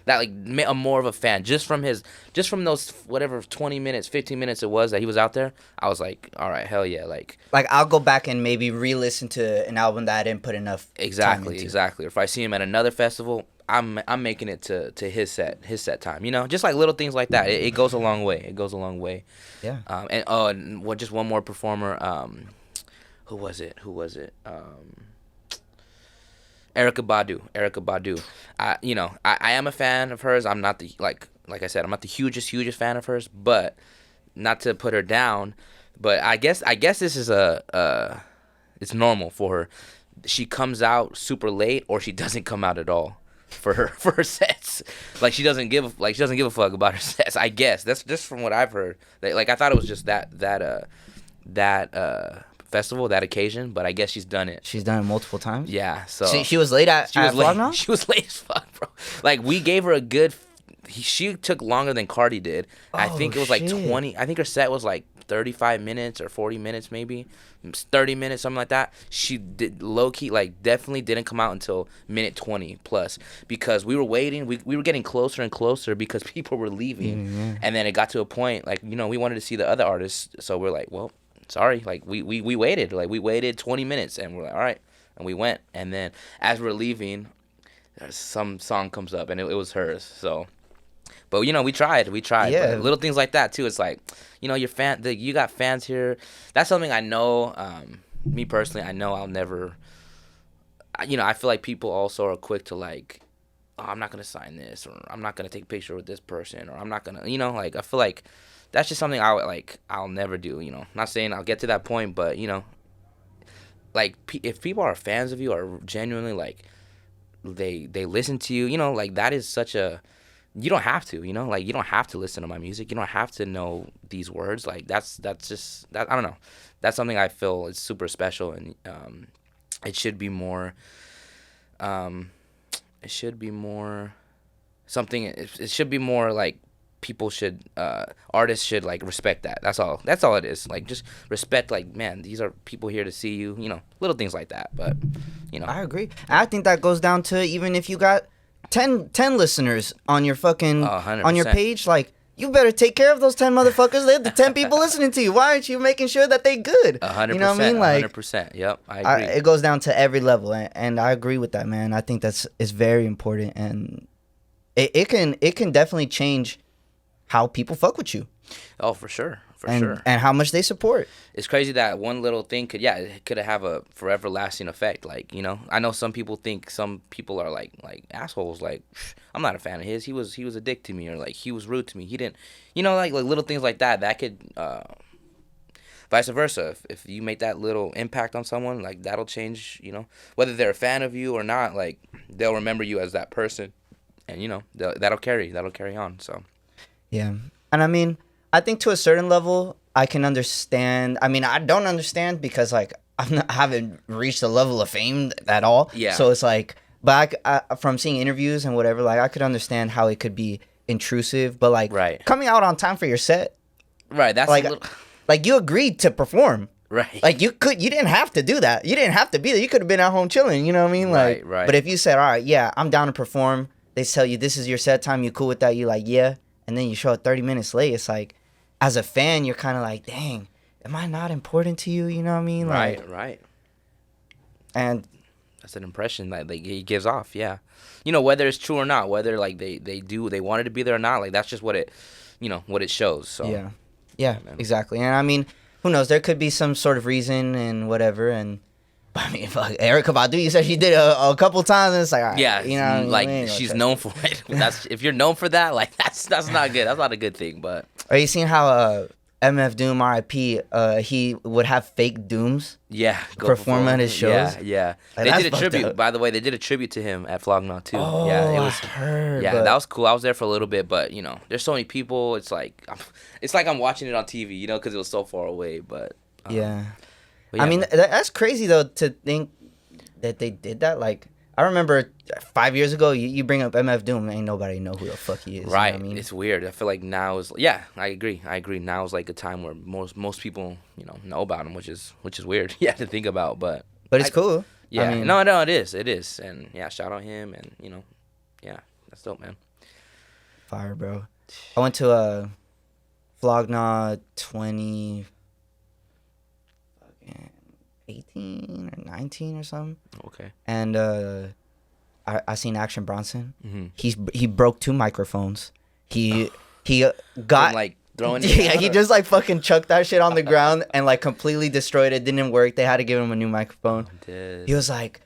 I'm more of a fan just from those whatever 20 minutes, 15 minutes it was that he was out there. I was like, all right, hell yeah, like I'll go back and maybe re-listen to an album that I didn't put enough time into. Exactly. If I see him at another festival, I'm making it to his set time. You know, just like little things like that. It goes a long way. Yeah. And just one more performer. Who was it? Erykah Badu. I am a fan of hers. I'm not the like I said, I'm not the hugest fan of hers, but not to put her down, but I guess this is it's normal for her. She comes out super late or she doesn't come out at all for her sets. Like she doesn't give a fuck about her sets. I guess that's just from what I've heard. Like I thought it was just that festival, that occasion, but I guess she's done it. She's done it multiple times. Yeah, so she was late at Vlog Now? She was late as fuck, bro. Like we gave her a good. She took longer than Cardi did. I think it was like 20. I think her set was like 35 minutes or 40 minutes, maybe 30 minutes, something like that. She did low key, like definitely didn't come out until minute 20 plus because we were waiting. We were getting closer and closer because people were leaving, and then it got to a point like we wanted to see the other artists, so we're like, well. Sorry, like we waited. Like we waited 20 minutes and we're like, all right. And we went. And then as we're leaving, some song comes up and it was hers. So, but we tried. Yeah. But little things like that too. It's like, you got fans here. That's something I know, me personally, I know I'll never, I feel like people also are quick to like, oh, I'm not going to sign this, or I'm not going to take a picture with this person, or I'm not going to, like, I feel like, that's just something I'll never do, Not saying I'll get to that point, but, like, if people are fans of you or genuinely, like, they listen to you, like, that is such a, you don't have to, like, you don't have to listen to my music. You don't have to know these words. Like, that's just, I don't know. That's something I feel is super special, and it should be more, like, people should, artists should, like, respect that. That's all it is. Like, just respect, like, man, these are people here to see you, little things like that. But, I agree. I think that goes down to even if you got 10 listeners on your fucking, on your page, like, you better take care of those 10 motherfuckers. They're the 10 people listening to you. Why aren't you making sure that they good? 100%. You know what I mean? Like, 100%. Yep, I agree. It goes down to every level, and I agree with that, man. I think it's very important, and it can definitely change how people fuck with you. Oh, for sure. And how much they support. It's crazy that one little thing could have a forever lasting effect. Like, I know some people think some people are like assholes. Like, I'm not a fan of his. He was a dick to me, or like he was rude to me. He didn't, like little things like that. That could vice versa. If you make that little impact on someone, like that'll change, whether they're a fan of you or not, like they'll remember you as that person, and that'll carry on. So yeah. And I mean, I think to a certain level I can understand. I mean, I don't understand because like I haven't reached the level of fame at all. Yeah. So it's like, but from seeing interviews and whatever, like I could understand how it could be intrusive, but like right. coming out on time for your set, right? That's like like you agreed to perform, right? Like you didn't have to do that. You didn't have to be there. You could have been at home chilling. You know what I mean? Like, right. But if you said, all right, yeah, I'm down to perform. They tell you this is your set time. You cool with that? You like, yeah, and then you show up 30 minutes late. It's like, as a fan, you're kind of like, dang, am I not important to you? You know what I mean? Like, right. And that's an impression that he gives off. Yeah, whether it's true or not, whether like they wanted to be there or not, like that's just what it shows. So yeah, exactly. And I mean, who knows? There could be some sort of reason and whatever. And I mean, fuck, Erykah Badu, you said she did a couple times, and it's like, all right, yeah, like she's known for it. That's if you're known for that, like that's not good. That's not a good thing. But are you seeing how MF Doom, R.I.P. He would have fake Dooms? Yeah, perform at his shows. Yeah. Like, they did a tribute. Up. By the way, they did a tribute to him at Flog Gnaw too. Oh, yeah, it was. I heard, yeah, that was cool. I was there for a little bit, but there's so many people. It's like I'm watching it on TV, because it was so far away. But yeah. But I mean, that's crazy though to think that they did that. Like, I remember 5 years ago, you bring up MF Doom, ain't nobody know who the fuck he is. Right. You know what I mean? It's weird. I feel like now is I agree. Now is like a time where most people know about him, which is weird. Yeah, to think about, but it's cool. Yeah. I mean, no, it is, and yeah, shout out him, and yeah, that's dope, man. Fire, bro. I went to a Flog Gnaw 2018 or 19 or something. Okay. And I seen Action Bronson. Mm-hmm. He broke 2 microphones. He got from, like throwing. Yeah, he just like fucking chucked that shit on the ground and like completely destroyed it. Didn't work. They had to give him a new microphone. He was like,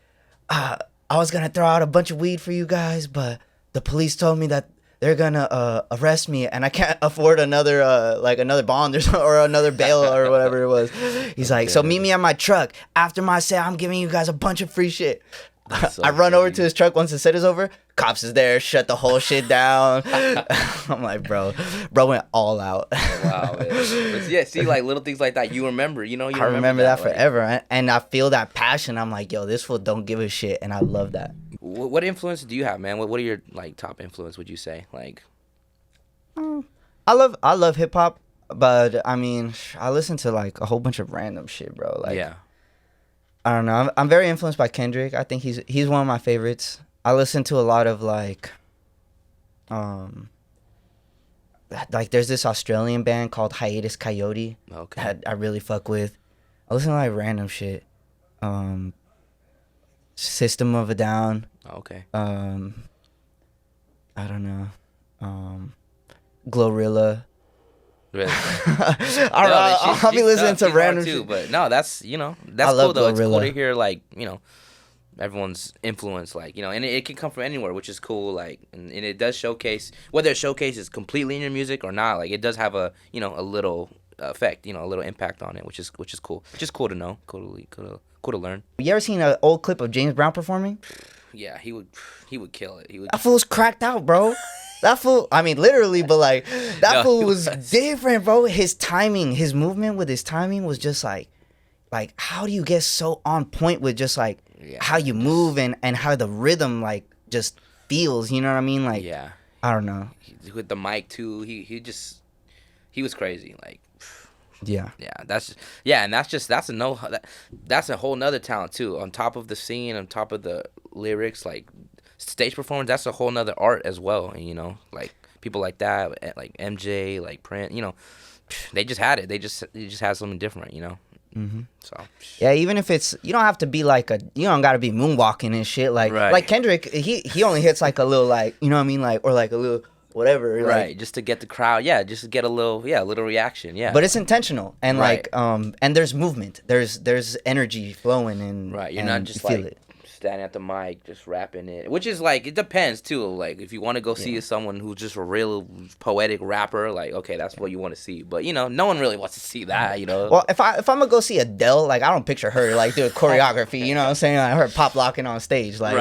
I was gonna throw out a bunch of weed for you guys, but the police told me that they're gonna arrest me, and I can't afford another bond or another bail or whatever it was. He's like, so meet me at my truck after my set. I'm giving you guys a bunch of free shit. So I run over to his truck once the set is over. Cops is there, shut the whole shit down. I'm like, bro went all out. Wow, man. But yeah, see, like little things like that, you remember, I remember that forever, and I feel that passion. I'm like, yo, this fool don't give a shit, and I love that. What influence do you have, man? What are your like top influence? Would you say like? I love hip hop, but I mean, I listen to like a whole bunch of random shit, bro. Like, yeah. I don't know. I'm very influenced by Kendrick. I think he's one of my favorites. I listen to a lot of like there's this Australian band called Hiatus Coyote that I really fuck with. I listen to like random shit. System of a Down. Okay. I don't know. Glorilla. Really? I'll be listening to random too, shit. but no, that's that's cool though. It's cool to hear like everyone's influence, like and it can come from anywhere, which is cool. Like and it does showcase, whether it showcases completely in your music or not. Like it does have a a little effect, a little impact on it, which is cool. Just cool to know. Cool to learn. You ever seen an old clip of James Brown performing? Yeah, he would kill it. That fool's cracked out, bro. That fool, I mean, literally, but like, that fool was different, bro. His timing, his movement with his timing was just like, how do you get so on point with just like how you move and how the rhythm like just feels, you know what I mean? Like, yeah, I don't know. With the mic too, he was crazy. Like, that's a whole nother talent too. On top of the singing, on top of the lyrics, like stage performance, that's a whole nother art as well. And like people like that, like MJ, like Prince, they just had it. They just had something different, Mm-hmm. So yeah, even if it's, you don't have to be like you don't gotta be moonwalking and shit. Like like Kendrick, he only hits like a little like, you know what I mean, like, or like a little whatever, right? Like, just to get the crowd, just to get a little reaction, But it's intentional and and there's movement, there's energy flowing and right. You're not just you feel like it. standing at the mic, just rapping it. Which is like, it depends too. Like, if you want to go see someone who's just a real poetic rapper, like, okay, that's what you want to see. But you know, no one really wants to see that. You know. Well, if I'm gonna go see Adele, like I don't picture her like doing choreography. You know what I'm saying? Like her pop locking on stage. Like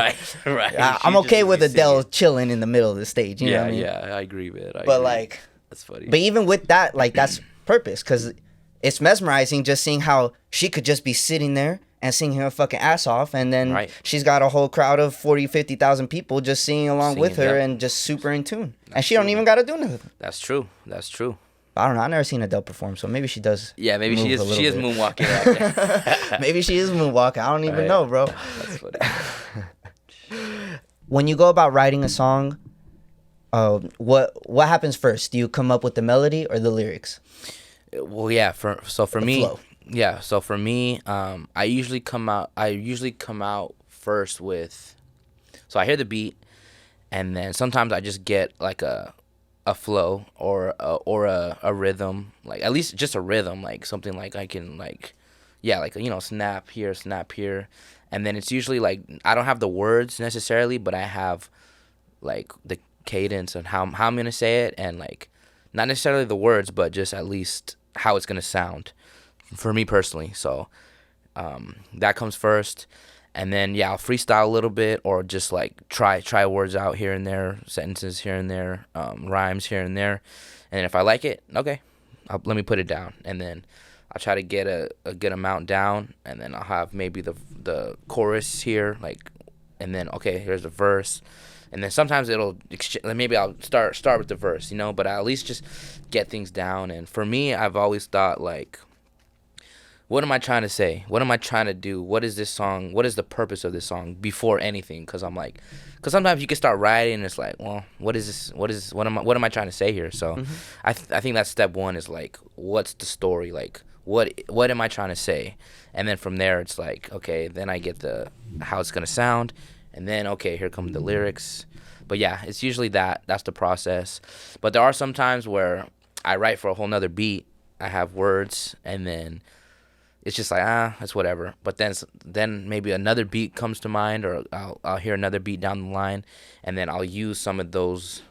right. I'm okay with Adele chilling in the middle of the stage. You know what I mean? Yeah, I agree, man. Like, that's funny. But even with that, like that's purpose, because it's mesmerizing just seeing how she could just be sitting there and singing her fucking ass off, and then she's got a whole crowd of 40,000-50,000 people just singing along with her and just super in tune. And she don't even got to do nothing. That's true. I don't know. I've never seen Adele perform, so maybe she does. Yeah, maybe she is moonwalking out there. Maybe she is moonwalking. I don't even know, bro. That's funny. When you go about writing a song, what happens first? Do you come up with the melody or the lyrics? Well, yeah. For me, flow. Yeah. So for me, I usually come out first with. So I hear the beat, and then sometimes I just get like a flow or a rhythm, like at least just a rhythm, like something like I can like, yeah, like, you know, snap here, and then it's usually like I don't have the words necessarily, but I have like the cadence and how I'm gonna say it, and like not necessarily the words, but just at least how it's gonna sound for me personally. So that comes first, and then I'll freestyle a little bit, or just like try words out here and there, sentences here and there, rhymes here and there, and then if I like it, okay, let me put it down, and then I'll try to get a good amount down, and then I'll have maybe the chorus here, like, and then okay, here's the verse. And then sometimes maybe I'll start with the verse, you know, but I at least just get things down. And for me, I've always thought, like, what am I trying to say? What am I trying to do? What is this song? What is the purpose of this song before anything? Because sometimes you can start writing and it's like, well, what is this? What am I trying to say here? So I think that's step one, is like, what's the story? Like, what am I trying to say? And then from there, it's like, okay, then I get how it's going to sound. And then, okay, here come the lyrics. But yeah, it's usually that's the process. But there are some times where I write for a whole nother beat. I have words, and then it's just like, that's whatever. But then maybe another beat comes to mind, or I'll hear another beat down the line, and then I'll use some of those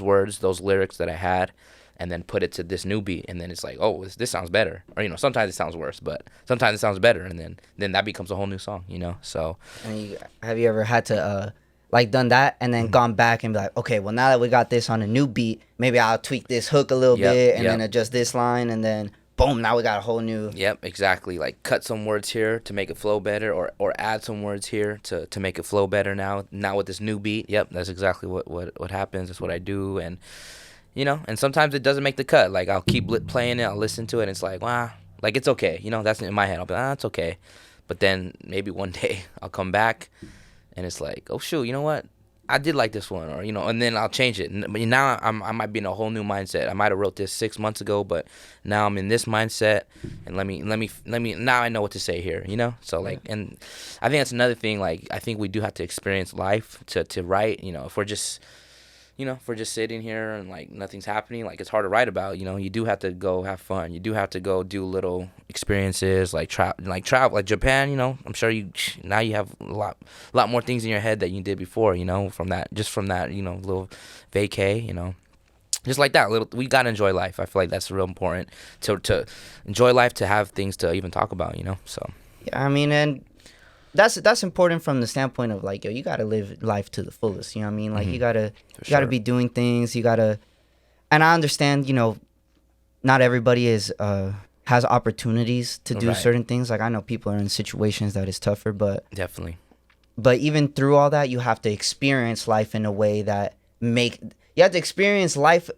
words, those lyrics that I had, and then put it to this new beat, and then it's like, oh, this sounds better. Or, you know, sometimes it sounds worse, but sometimes it sounds better, and then that becomes a whole new song, you know? So have you ever had to like done that and then gone back and be like, okay, well, now that we got this on a new beat, maybe I'll tweak this hook a little bit and then adjust this line, and then boom, now we got a whole new. Yep, exactly. Like, cut some words here to make it flow better, or add some words here to make it flow better now with this new beat. Yep, that's exactly what happens. That's what I do. And you know, and sometimes it doesn't make the cut. Like, I'll keep playing it, I'll listen to it, and it's like, wow, like, it's okay. You know, that's in my head. I'll be like, it's okay. But then maybe one day I'll come back, and it's like, oh, shoot, you know what? I did like this one, or, you know, and then I'll change it. But now I might be in a whole new mindset. I might have wrote this 6 months ago, but now I'm in this mindset, and let me now I know what to say here, you know? So, like, and I think that's another thing. Like, I think we do have to experience life to write. You know, if we're just sitting here and like nothing's happening, like, it's hard to write about. You know, you do have to go have fun. You do have to go do little experiences, like travel, like Japan. You know, I'm sure now you have a lot more things in your head that you did before. You know, from that, you know, little vacay. You know, just like that. We gotta enjoy life. I feel like that's real important to enjoy life, to have things to even talk about. You know, so yeah, I mean, and that's important from the standpoint of like, yo, you gotta live life to the fullest. You know what I mean? Like, you gotta be doing things. You gotta, and I understand, you know, not everybody has opportunities to do certain things. Like, I know people are in situations that is tougher, but definitely. But even through all that, you have to experience life in a way that you have to experience life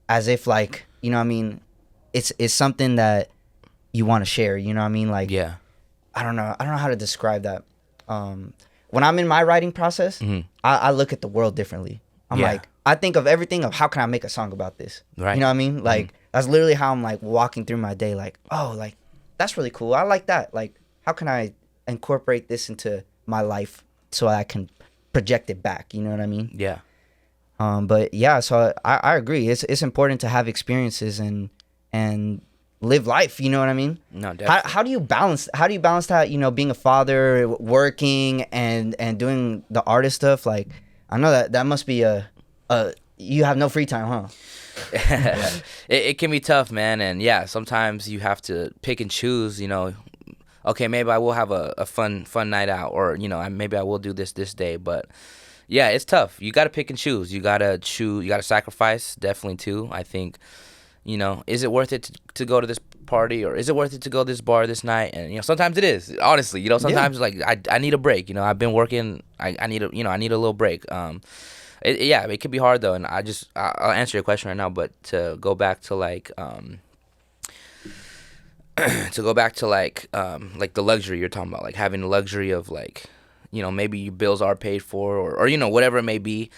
as if, like, you know what I mean, it's something that you want to share. You know what I mean? Like, yeah. I don't know how to describe that. When I'm in my writing process, I look at the world differently. I'm like, I think of everything of how can I make a song about this? Right. You know what I mean? Like, that's literally how I'm like walking through my day. Like, oh, like, that's really cool. I like that. Like, how can I incorporate this into my life so I can project it back? You know what I mean? Yeah. But yeah, so I agree. It's important to have experiences and live life. You know what I mean? No, definitely. How do you balance? How do you balance that? You know, being a father, working, and doing the artist stuff. Like, I know that must be you have no free time, huh? It can be tough, man, and yeah, sometimes you have to pick and choose. You know, okay, maybe I will have a fun night out, or you know, maybe I will do this day, but yeah, it's tough. You got to pick and choose. You got to choose. You got to sacrifice, definitely too. I think, you know, is it worth it to go to this party, or is it worth it to go to this bar this night? And you know, sometimes it is. Honestly, you know, sometimes like I need a break. You know, I've been working. I need a I need a little break. It could be hard though, and I'll answer your question right now. But to go back to like like the luxury you're talking about, like having the luxury of like, you know, maybe your bills are paid for, or you know, whatever it may be,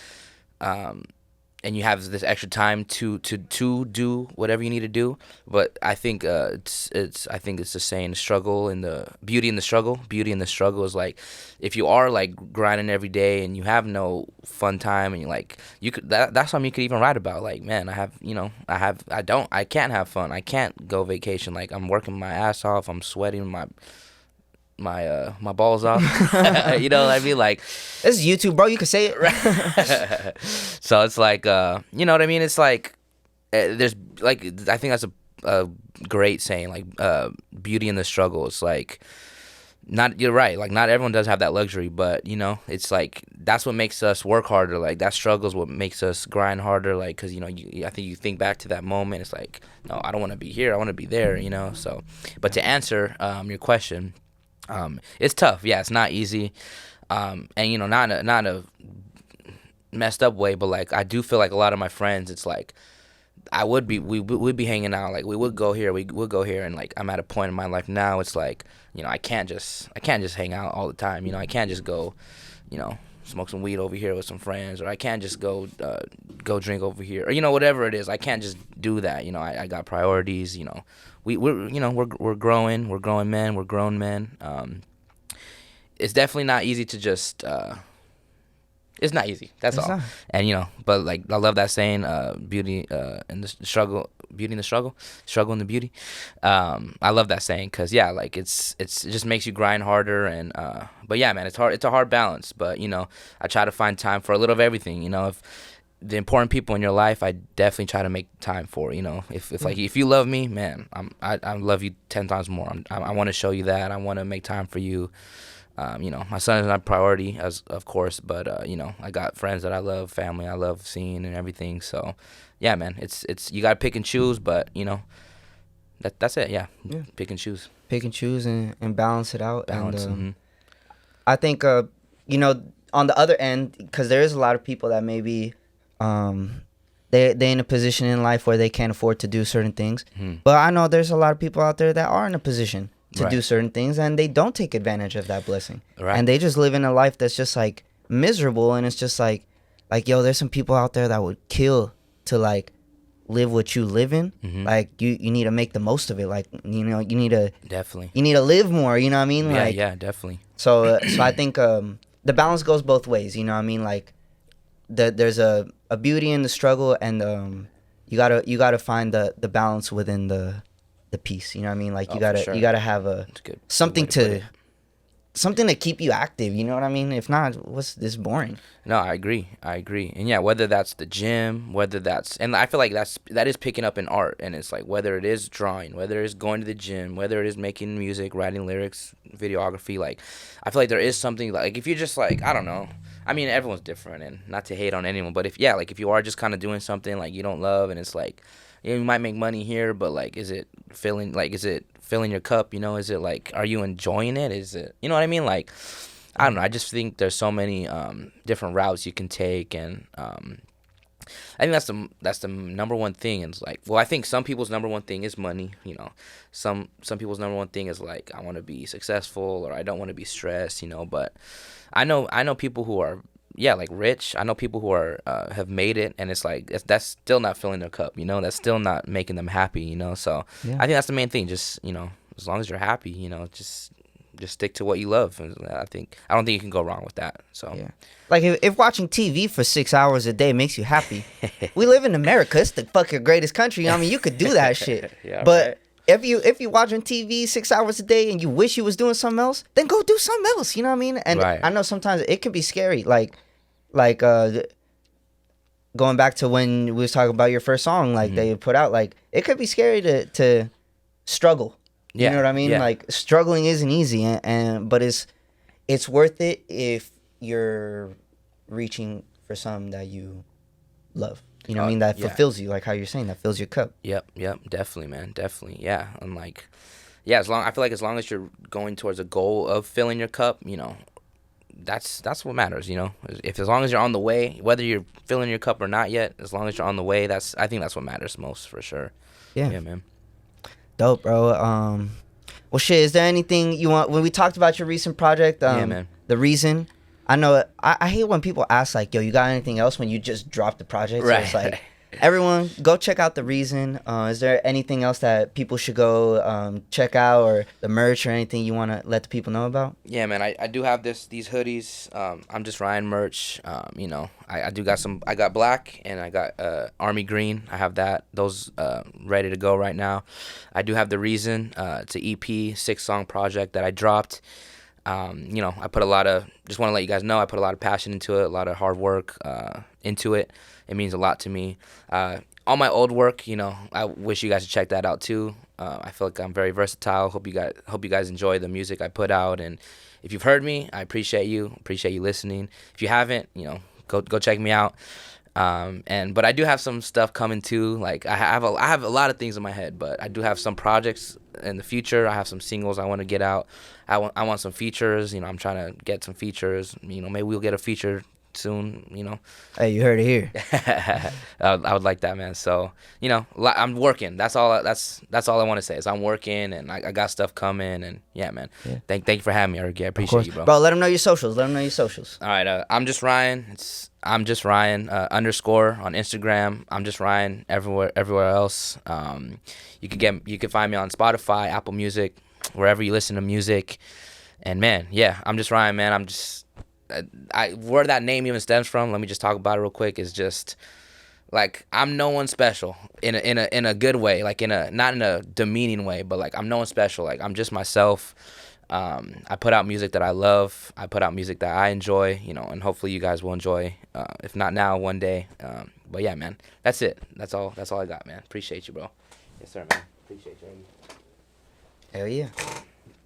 and you have this extra time to do whatever you need to do. But I think I think it's the saying, the struggle and the beauty in the struggle. Beauty in the struggle is like, if you are like grinding every day and you have no fun time, and you like, you could that's something you could even write about. Like, man, I can't have fun. I can't go vacation. Like, I'm working my ass off. I'm sweating my balls off. You know what I mean? Like, This is YouTube, bro. You can say it. Right? so it's like, you know what I mean? It's like, there's like, I think that's a great saying, like, beauty in the struggle. It's like, you're right. Like, not everyone does have that luxury, but you know, it's like, that's what makes us work harder. Like, that struggle is what makes us grind harder. Like, cause you know, I think you think back to that moment. It's like, no, I don't want to be here. I want to be there, you know? So, but to answer, your question, it's tough. Yeah, it's not easy. And you know, not a messed up way, but like, I do feel like a lot of my friends, it's like, we would be hanging out, like we would go here, and like, I'm at a point in my life now, it's like, you know, I can't just hang out all the time. You know, I can't just go, you know, smoke some weed over here with some friends, or I can't just go drink over here, or you know, whatever it is. I can't just do that. You know, I got priorities. You know, we're growing men, we're grown men. It's definitely not easy to just it's not easy. That's all. Not. And you know, but like, I love that saying, beauty in the struggle, beauty in the struggle, struggle in the beauty. I love that saying, because yeah, like, it just makes you grind harder. And but yeah, man, it's hard. It's a hard balance. But you know, I try to find time for a little of everything. You know, if the important people in your life, I definitely try to make time for. You know, if like, if you love me, man, I love you 10 times more. I want to show you that. I want to make time for you. You know, my son is my priority, of course, but you know, I got friends that I love, family I love seeing, and everything. So, yeah, man, it's you gotta pick and choose, but you know, that's it. Yeah, pick and choose. Pick and choose and balance it out. Balance. And I think you know, on the other end, because there is a lot of people that maybe they in a position in life where they can't afford to do certain things. But I know there's a lot of people out there that are in a position to do certain things, and they don't take advantage of that blessing. Right. And they just live in a life that's just like miserable, and it's just like yo, there's some people out there that would kill to like live what you live in. Like, you need to make the most of it. Like, you know, you need to live more, you know what I mean? Yeah, like, yeah, definitely. So I think the balance goes both ways, you know what I mean? Like, there's a beauty in the struggle, and you gotta find the balance within the piece, you know what I mean? Like, you gotta have something to keep you active, you know what I mean? If not, what's this boring? No, I agree. And yeah, whether that's the gym, and I feel like that is picking up in art, and it's like, whether it is drawing, whether it is going to the gym, whether it is making music, writing lyrics, videography, like, I feel like there is something, like, if you're just like, I don't know, I mean, everyone's different, and not to hate on anyone, but if you are just kind of doing something like you don't love, and it's like, you know, you might make money here, but like, is it filling your cup? You know, is it like, are you enjoying it? Is it, you know what I mean? Like, I don't know. I just think there's so many different routes you can take, and I think that's the number one thing. And it's like, well, I think some people's number one thing is money. You know, some people's number one thing is like, I want to be successful, or I don't want to be stressed. You know, but I know people who are, yeah, like, rich. I know people who are have made it, and it's like, that's still not filling their cup, you know? That's still not making them happy, you know? So I think that's the main thing. Just, you know, as long as you're happy, you know, just stick to what you love. And I don't think you can go wrong with that. So yeah, like, if watching TV for 6 hours a day makes you happy, we live in America. It's the fucking greatest country. I mean, you could do that shit. Yeah, but right. if you're watching TV 6 hours a day and you wish you was doing something else, then go do something else. You know what I mean? And Right. I know sometimes it can be scary. Like going back to when we was talking about your first song, like that you put out, like it could be scary to struggle. You Yeah, know what I mean? yeah. Like struggling isn't easy, but it's worth it if you're reaching for something that you love. You know what I mean? That yeah. fulfills you, like how you're saying, that fills your cup. Yep, definitely, man, definitely, yeah. And like, yeah, I feel like as long as you're going towards a goal of filling your cup, you know, that's what matters, you know. If as long as you're on the way, whether you're filling your cup or not yet, as long as you're on the way, I think that's what matters most for sure. Yeah. Yeah, man. Dope, bro. Well, shit. Is there anything you want? When we talked about your recent project, Yeah, man. The reason. I know. I hate when people ask like, "Yo, you got anything else?" When you just dropped the project. Right. So it's like, everyone, go check out the reason. Is there anything else that people should go check out, or the merch, or anything you want to let the people know about? Yeah, man. I do have these hoodies. I'm just Ryan merch. You know, I do got some. I got black and I got army green. I have those ready to go right now. I do have the reason. It's an EP 6-song project that I dropped. You know, I put just want to let you guys know, I put a lot of passion into it, a lot of hard work into it. It means a lot to me. All my old work, you know, I wish you guys to check that out too. I feel like I'm very versatile. Hope you guys enjoy the music I put out. And if you've heard me, I appreciate you listening. If you haven't, you know, go check me out. But I do have some stuff coming too. Like I have a lot of things in my head, but I do have some projects in the future. I have some singles I want to get out. I want some features. You know, I'm trying to get some features. You know, maybe we'll get a feature soon. You know. Hey, you heard it here. I would like that, man. So you know, I'm working. That's all I want to say is I'm working and I got stuff coming. And yeah, man. Yeah. Thank you for having me, URG. I appreciate you, bro. Bro, let them know your socials. All right. I'm just Ryan. I'm just Ryan _ on Instagram. I'm just Ryan everywhere else. You can find me on Spotify, Apple Music, wherever you listen to music. And man, yeah, I'm just Ryan, man. I'm just where that name even stems from. Let me just talk about it real quick. Is just like I'm no one special in a good way, like not in a demeaning way, but like I'm no one special. Like I'm just myself. I put out music that I love. I put out music that I enjoy, you know, and hopefully you guys will enjoy. If not now, one day. But yeah, man, that's it. That's all I got, man. Appreciate you, bro. Yes, sir, man. Appreciate you. Hell yeah.